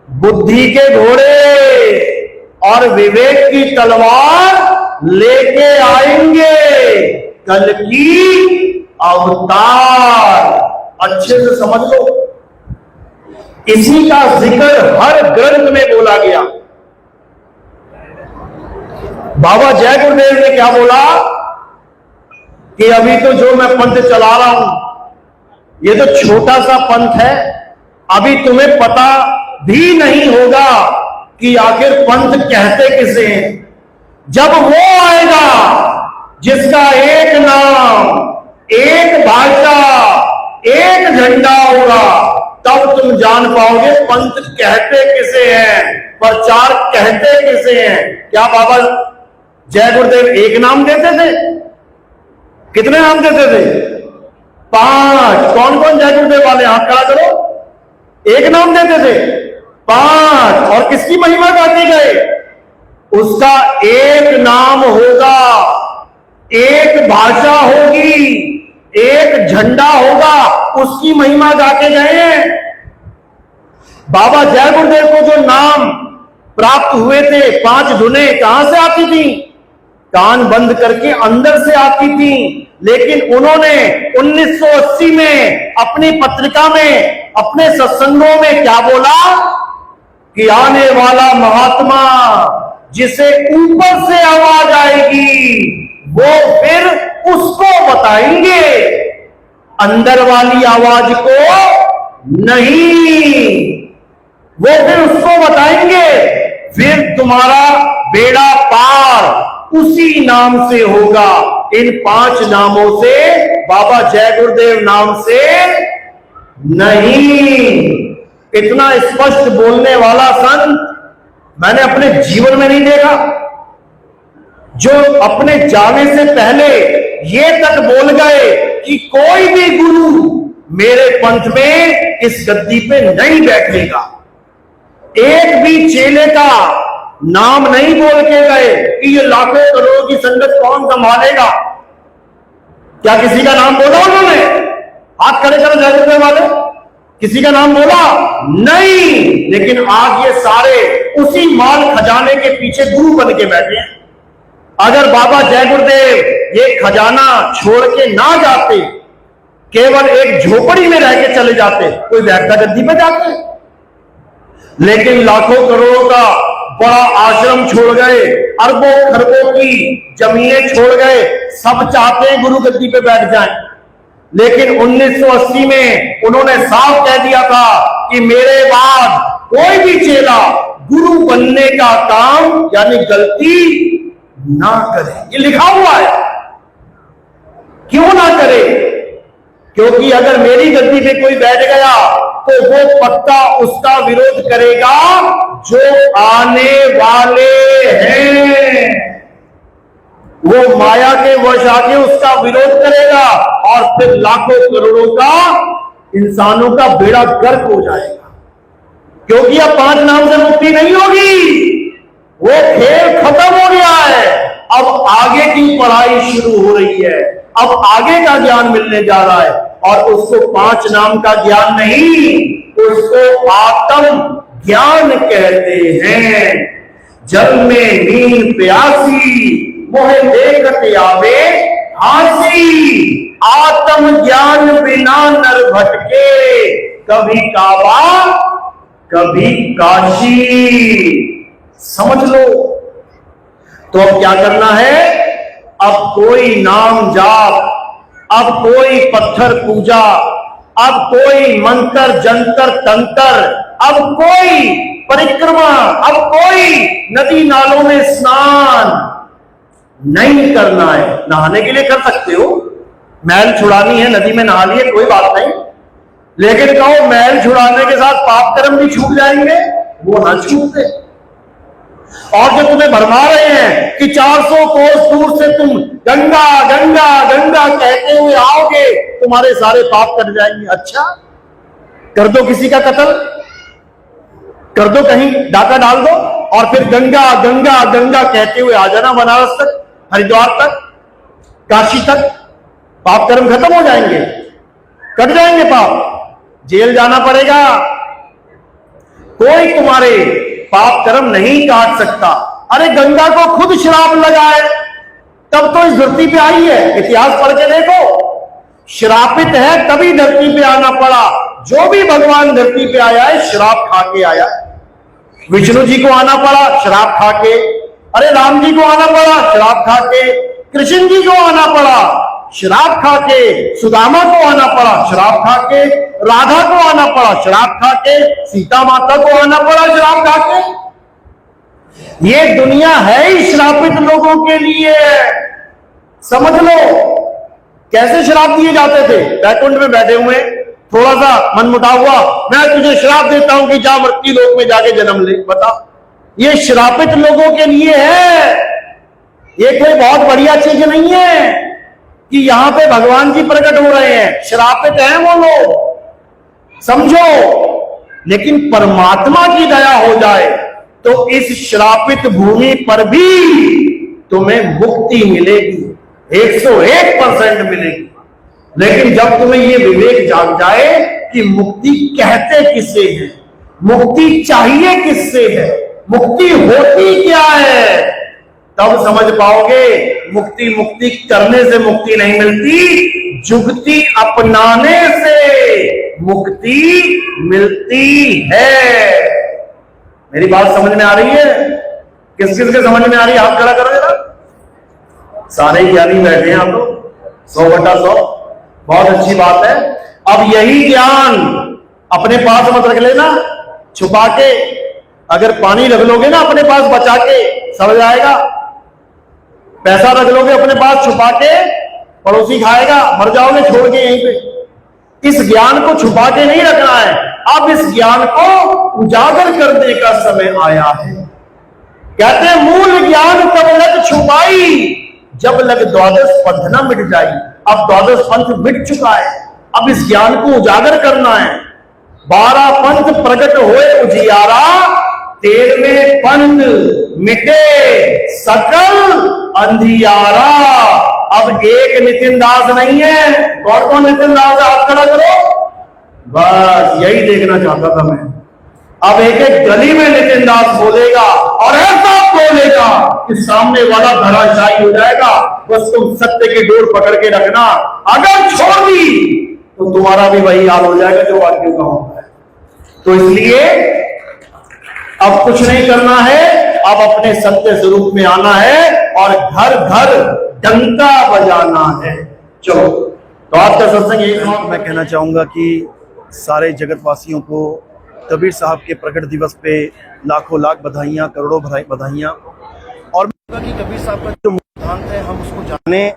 S3: बुद्धि के घोड़े और विवेक की तलवार लेके आएंगे कल्कि अवतार। अच्छे से समझ लो, इसी का जिक्र हर ग्रंथ में बोला गया। बाबा जय गुरुदेव ने क्या बोला कि अभी तो जो मैं पंथ चला रहा हूं ये तो छोटा सा पंथ है, अभी तुम्हें पता भी नहीं होगा कि आखिर पंथ कहते किसे हैं। जब वो आएगा जिसका एक नाम, एक भाषा, एक झंडा होगा, तब तुम जान पाओगे पंथ कहते किसे हैं, प्रचार कहते किसे हैं। क्या बाबा जय गुरुदेव एक नाम देते थे? कितने नाम देते थे? 5। कौन कौन जय गुरुदेव वाले हाथ खड़ा करो। एक नाम देते थे, 5। और किसकी महिमा गाती गए? उसका एक नाम होगा, एक भाषा होगी, एक झंडा होगा, उसकी महिमा गाते गए हैं। बाबा जय गुरुदेव को जो नाम प्राप्त हुए थे, 5 धुनें कहां से आती थी? कान बंद करके अंदर से आती थी। लेकिन उन्होंने 1980 में अपनी पत्रिका में, अपने सत्संगों में क्या बोला कि आने वाला महात्मा जिसे ऊपर से आवाज आएगी वो फिर उसको बताएंगे, अंदर वाली आवाज को नहीं। वो फिर उसको बताएंगे, फिर तुम्हारा बेड़ा पार उसी नाम से होगा। इन 5 नामों से, बाबा जय गुरुदेव नाम से नहीं। इतना स्पष्ट बोलने वाला संत मैंने अपने जीवन में नहीं देखा, जो अपने जाने से पहले ये तक बोल गए कि कोई भी गुरु मेरे पंथ में इस गद्दी पे नहीं बैठेगा। एक भी चेले का नाम नहीं बोल के गए कि ये लाखों करोड़ों की संगत कौन संभालेगा। क्या किसी का नाम बोला उन्होंने? हाथ खड़े करो जय गुरुदेव वाले। किसी का नाम बोला? नहीं। लेकिन आज ये सारे उसी माल खजाने के पीछे गुरु बन के बैठे हैं। अगर बाबा जय गुरुदेव ये खजाना छोड़ के ना जाते, केवल एक झोपड़ी में रह के चले जाते, कोई बैठता गद्दी पे जाते। लेकिन लाखों करोड़ों का बड़ा आश्रम छोड़ गए, अरबों खरबों की जमीनें छोड़ गए, सब चाहते हैं गुरु गद्दी पे बैठ जाएं। लेकिन 1980 में उन्होंने साफ कह दिया था कि मेरे बाद कोई भी चेला गुरु बनने का काम यानी गलती ना करे। ये लिखा हुआ है। क्यों ना करे? क्योंकि अगर मेरी गद्दी पे कोई बैठ गया तो वो पक्का उसका विरोध करेगा जो आने वाले हैं। वो माया के वश आके उसका विरोध करेगा और फिर लाखों करोड़ों का इंसानों का बेड़ा गर्क हो जाएगा। क्योंकि अब 5 नाम से मुक्ति नहीं होगी, वो खेल खत्म हो गया है। अब आगे की पढ़ाई शुरू हो रही है, अब आगे का ज्ञान मिलने जा रहा है। और उसको 5 नाम का ज्ञान नहीं, उसको आत्म ज्ञान कहते हैं। जल में नींद प्यासी मोहे देखते आवे हासी, आत्म ज्ञान बिना नर भटके, कभी काबा कभी काशी। समझ लो। तो अब क्या करना है? अब कोई नाम जाप, अब कोई पत्थर पूजा, अब कोई मंत्र जंतर तंत्र, अब कोई परिक्रमा, अब कोई नदी नालों में स्नान नहीं करना है। नहाने के लिए कर सकते हो, मैल छुड़ानी है नदी में नहा लिए कोई बात नहीं। लेकिन कहो मैल छुड़ाने के साथ पाप कर्म भी छूट जाएंगे, वो ना छूटे। और जो तुम्हें भरमा रहे हैं कि 400 कोस दूर से तुम गंगा गंगा गंगा कहते हुए आओगे, तुम्हारे सारे पाप कट जाएंगे। अच्छा, कर दो किसी का कत्ल, कर दो, कहीं डाका डाल दो और फिर गंगा गंगा गंगा कहते हुए आ जाना बनारस तक, हरिद्वार तक, काशी तक। पाप कर्म खत्म हो जाएंगे, कट जाएंगे पाप। जेल जाना पड़ेगा, कोई तुम्हारे पाप कर्म नहीं काट सकता। अरे गंगा को खुद श्राप लगा है, तब तो इस धरती पे आई है। इतिहास पढ़ के देखो, श्रापित है तभी धरती पे आना पड़ा। जो भी भगवान धरती पे आया है श्राप खा के आया है। विष्णु जी को आना पड़ा श्राप खा के, अरे राम जी को आना पड़ा श्राप खा के, कृष्ण जी को आना पड़ा श्राप खा के, सुदामा को आना पड़ा श्राप खा के, राधा को आना पड़ा श्राप खा के, सीता माता को आना पड़ा श्राप खा के। ये दुनिया है ही श्रापित लोगों के लिए। समझ लो कैसे श्राप दिए जाते थे। बैकुंठ में बैठे हुए, थोड़ा सा मनमुटाव हुआ, मैं तुझे श्राप देता हूं कि जा मृत्यु लोक में जाके जन्म ले। बता, ये श्रापित लोगों के लिए है। ये कोई बहुत बढ़िया चीज नहीं है कि यहां पे भगवान जी प्रकट हो रहे हैं। श्रापित हैं वो लोग, समझो। लेकिन परमात्मा की दया हो जाए तो इस श्रापित भूमि पर भी तुम्हें मुक्ति मिलेगी, 101% मिलेगी। लेकिन जब तुम्हें ये विवेक जाग जाए कि मुक्ति कहते किससे है, मुक्ति चाहिए किससे है, मुक्ति होती क्या है, तब समझ पाओगे मुक्ति मुक्ति करने से मुक्ति नहीं मिलती, जुगती अपनाने से मुक्ति मिलती है। मेरी बात समझ में आ रही है? किस किस के समझ में आ रही है? हाथ खड़ा करो जरा। सारे ज्ञानी बैठे हैं आप लोग, 100/100, बहुत अच्छी बात है। अब यही ज्ञान अपने पास मत रख लेना छुपा के। अगर पानी रख लोगे ना अपने पास बचा के, सड़ जाएगा। पैसा रख लोगे अपने पास छुपा के, पड़ोसी खाएगा, मर जाओगे छोड़ के यहीं पे। इस ज्ञान को छुपा के नहीं रखना है। अब इस ज्ञान को उजागर करने का समय आया है। कहते हैं मूल ज्ञान तब लग छुपाई, जब लग द्वादश पंथ न मिट जाई। अब द्वादश पंथ मिट चुका है, अब इस ज्ञान को उजागर करना है। 12 पंथ प्रकट हुए उजियारा, 13वें पंथ मिटे सकल अंधियारा। अब एक नितिन दास नहीं है। कौन कौन नितिन दास है? हाथ खड़ा करो। बस यही देखना चाहता था मैं। अब एक एक गली में नितिन दास बोलेगा और ऐसा बोलेगा कि सामने वाला धराशायी हो जाएगा। बस तुम सत्य की डोर पकड़ के रखना, अगर छोड़ दी तो तुम्हारा भी वही हाल हो जाएगा जो आदमियों का होता है। तो इसलिए अब कुछ नहीं करना है, अब अपने सत्य स्वरूप में आना है और घर घर डंका बजाना है। चलो, तो आज का सत्संग यही समाप्त। मैं कहना चाहूंगा कि सारे जगतवासियों को कबीर साहब के प्रकट दिवस पे लाखों लाख बधाइयां, करोड़ों बधाइयां। और कि कबीर साहब का जो सिद्धांत है हम उसको जाने,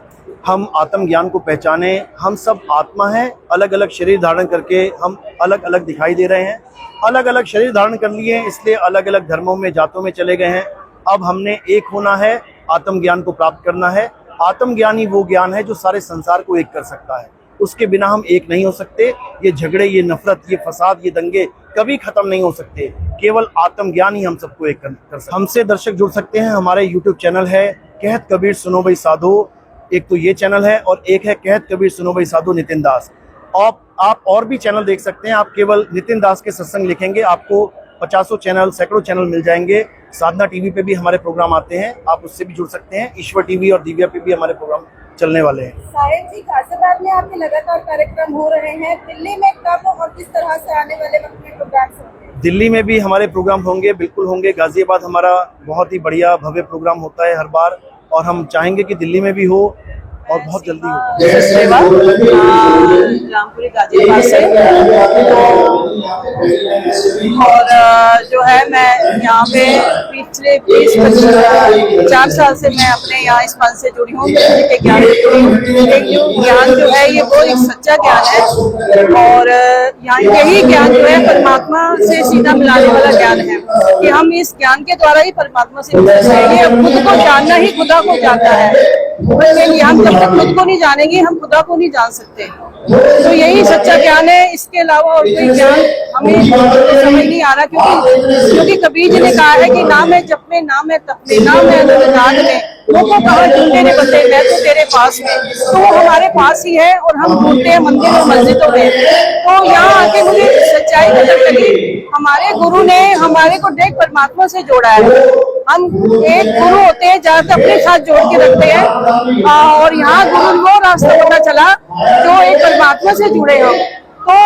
S3: हम आत्मज्ञान को पहचाने। हम सब आत्मा हैं, अलग अलग शरीर धारण करके हम अलग अलग दिखाई दे रहे हैं। अलग अलग शरीर धारण कर लिए, इसलिए अलग अलग धर्मों में, जातों में चले गए हैं। अब हमने एक होना है, आत्मज्ञान को प्राप्त करना है। आत्मज्ञान ही वो ज्ञान है जो सारे संसार को एक कर सकता है। उसके बिना हम एक नहीं हो सकते। ये झगड़े, ये नफरत, ये फसाद, ये दंगे कभी खत्म नहीं हो सकते। केवल आत्मज्ञान ही हम सबको एक कर सकते। हमसे दर्शक जुड़ सकते हैं। हमारे YouTube चैनल है कहत कबीर सुनो भाई साधो। एक तो ये चैनल है और एक है कहत कबीर सुनो भाई साधु नितिन दास। आप और भी चैनल देख सकते हैं। आप केवल नितिन दास के सत्संग लिखेंगे, आपको 50 चैनल, सैकड़ों चैनल मिल जाएंगे। साधना टीवी पे भी हमारे प्रोग्राम आते हैं, आप उससे भी जुड़ सकते हैं। ईश्वर टीवी और दिव्या पे भी हमारे प्रोग्राम चलने वाले हैं।
S4: साहिब जी, गाजियाबाद में आपके लगातार कार्यक्रम हो रहे हैं। दिल्ली में कब और किस तरह से आने वाले वक्त में प्रोग्राम होंगे?
S3: दिल्ली में भी हमारे प्रोग्राम होंगे, बिल्कुल होंगे। गाजियाबाद हमारा बहुत ही बढ़िया भव्य प्रोग्राम होता है हर बार, और हम चाहेंगे कि दिल्ली में भी हो और बहुत जल्दी हो।
S4: रामपुरी गाजियाबाद से और जो है मैं यहाँ पे पिछले 20-4 साल से मैं अपने यहाँ इस पद से जुड़ी हूँ। के ज्ञान ज्ञान जो है ये वो एक सच्चा ज्ञान है और यहाँ यही ज्ञान जो है परमात्मा से सीधा मिलाने वाला ज्ञान है कि हम इस ज्ञान के द्वारा ही परमात्मा से मिल सकते हैं। खुद को जानना ही खुदा को जानना है। ज्ञान जब तक खुद को नहीं जानेंगे हम खुदा को नहीं जान सकते। तो यही सच्चा ज्ञान है। इसके अलावा और कोई ज्ञान हमें समझ नहीं आ रहा, क्योंकि कबीर जी ने कहा है कि ना मैं जप में, ना मैं तप में, ना मैं अनुराग में, वो को कहा ढूंढे ने बदले, मैं तो तेरे पास में। तो वो हमारे पास ही है और हम ढूंढते हैं मंदिर और मस्जिदों में। तो यहाँ आके मुझे सच्चाई नजर लगी। हमारे गुरु ने हमारे को डायरेक्ट परमात्मा से जोड़ा है। हम एक गुरु होते हैं जहाँ अपने साथ जोड़ के रखते हैं और यहाँ गुरु वो रास्ता पता चला जो एक परमात्मा से जुड़े हो। तो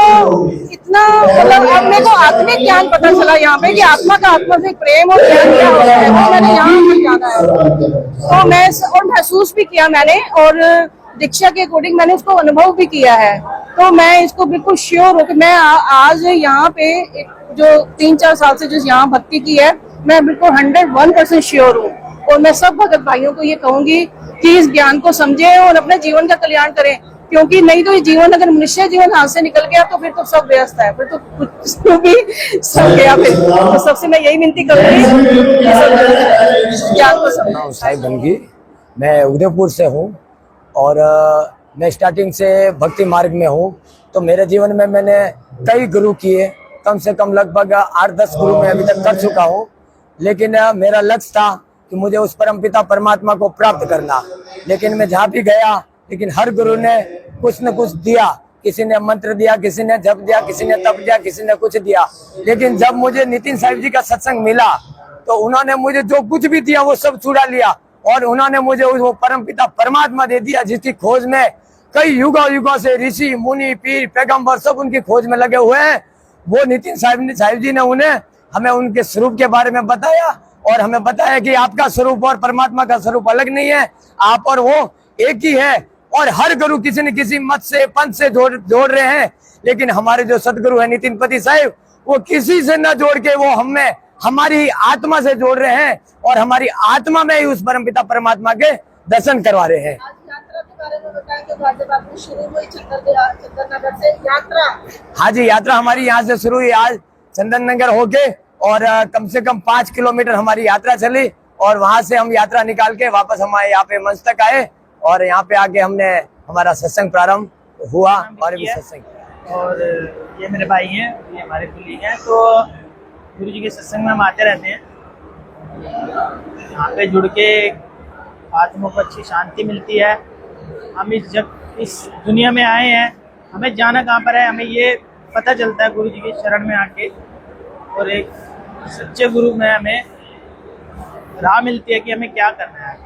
S4: इतना मतलब अब मेरे को आत्मिक ज्ञान पता चला यहाँ पे कि आत्मा का आत्मा से प्रेम और ज्ञान क्या होता है, वो मैंने यहाँ पर जाना है। तो मैं और महसूस भी किया मैंने, और दीक्षा के अकॉर्डिंग मैंने उसको अनुभव भी किया है। तो मैं इसको बिल्कुल श्योर हूँ कि मैं आज यहाँ पे जो 3-4 साल से जो यहाँ भक्ति की है मैं बिल्कुल 101% श्योर हूँ। और मैं सब भगत भाइयों को ये कहूंगी कि इस ज्ञान को समझें और अपने जीवन का कल्याण करें, क्योंकि नहीं तो ये जीवन, अगर मनुष्य जीवन हाथ से निकल गया तो फिर तो सब व्यस्त है, फिर तो कुछ तो भी सब गया। फिर तो सबसे मैं यही विनती करूंगी कि सब ज्ञान को समझें।
S5: साहिब बनगी, मैं उदयपुर से हूँ और मैं स्टार्टिंग से भक्ति मार्ग में हूँ। तो मेरे जीवन में मैंने कई गुरु किए, कम से कम लगभग 8-10 गुरु मैं अभी तक कर चुका हूँ। लेकिन मेरा लक्ष्य था कि मुझे उस परमपिता परमात्मा को प्राप्त करना। लेकिन मैं जहाँ भी गया, लेकिन हर गुरु ने कुछ न कुछ दिया। किसी ने मंत्र दिया, किसी ने जप दिया, किसी ने तप दिया, किसी ने कुछ दिया। लेकिन जब मुझे नितिन साहिब जी का सत्संग मिला तो उन्होंने मुझे जो कुछ भी दिया वो सब चुरा लिया और उन्होंने मुझे वो परमपिता परमात्मा दे दिया, जिसकी खोज में कई युगों से ऋषि मुनि पीर पैगंबर सब उनकी खोज में लगे हुए हैं। वो नितिन साहिब जी ने हमें उनके स्वरूप के बारे में बताया और हमें बताया कि आपका स्वरूप और परमात्मा का स्वरूप अलग नहीं है, आप और वो एक ही है। और हर गुरु किसी न किसी मत से पंथ से जोड़ रहे हैं, लेकिन हमारे जो सदगुरु है नितिन पति साहिब, वो किसी से न जोड़ के वो हमें हमारी आत्मा से जोड़ रहे हैं और हमारी आत्मा में ही उस परमपिता परमात्मा के दर्शन करवा रहे हैं।
S4: यात्रा के बारे में बताएं कि जब आपने शुरू में चंदननगर से यात्रा।
S5: हाँ जी, यात्रा हमारी यहाँ से शुरू हुई आज चंदननगर होके और कम से कम 5 किलोमीटर हमारी यात्रा चली और वहां से हम यात्रा निकाल के वापस हमारे यहाँ पे मंच तक आए और यहाँ पे आके हमने हमारा सत्संग प्रारंभ हुआ और भी सत्संग।
S6: और ये मेरे भाई हैं, ये हमारे कुलीग हैं। तो गुरु जी के सत्संग में हम आते रहते हैं। यहाँ पे जुड़ के आत्मा को अच्छी शांति मिलती है। हम इस दुनिया में आए हैं, हमें जाना कहाँ पर है, हमें ये पता चलता है गुरु जी के शरण में आके। और एक सच्चे गुरु में हमें राह मिलती है कि हमें क्या करना है।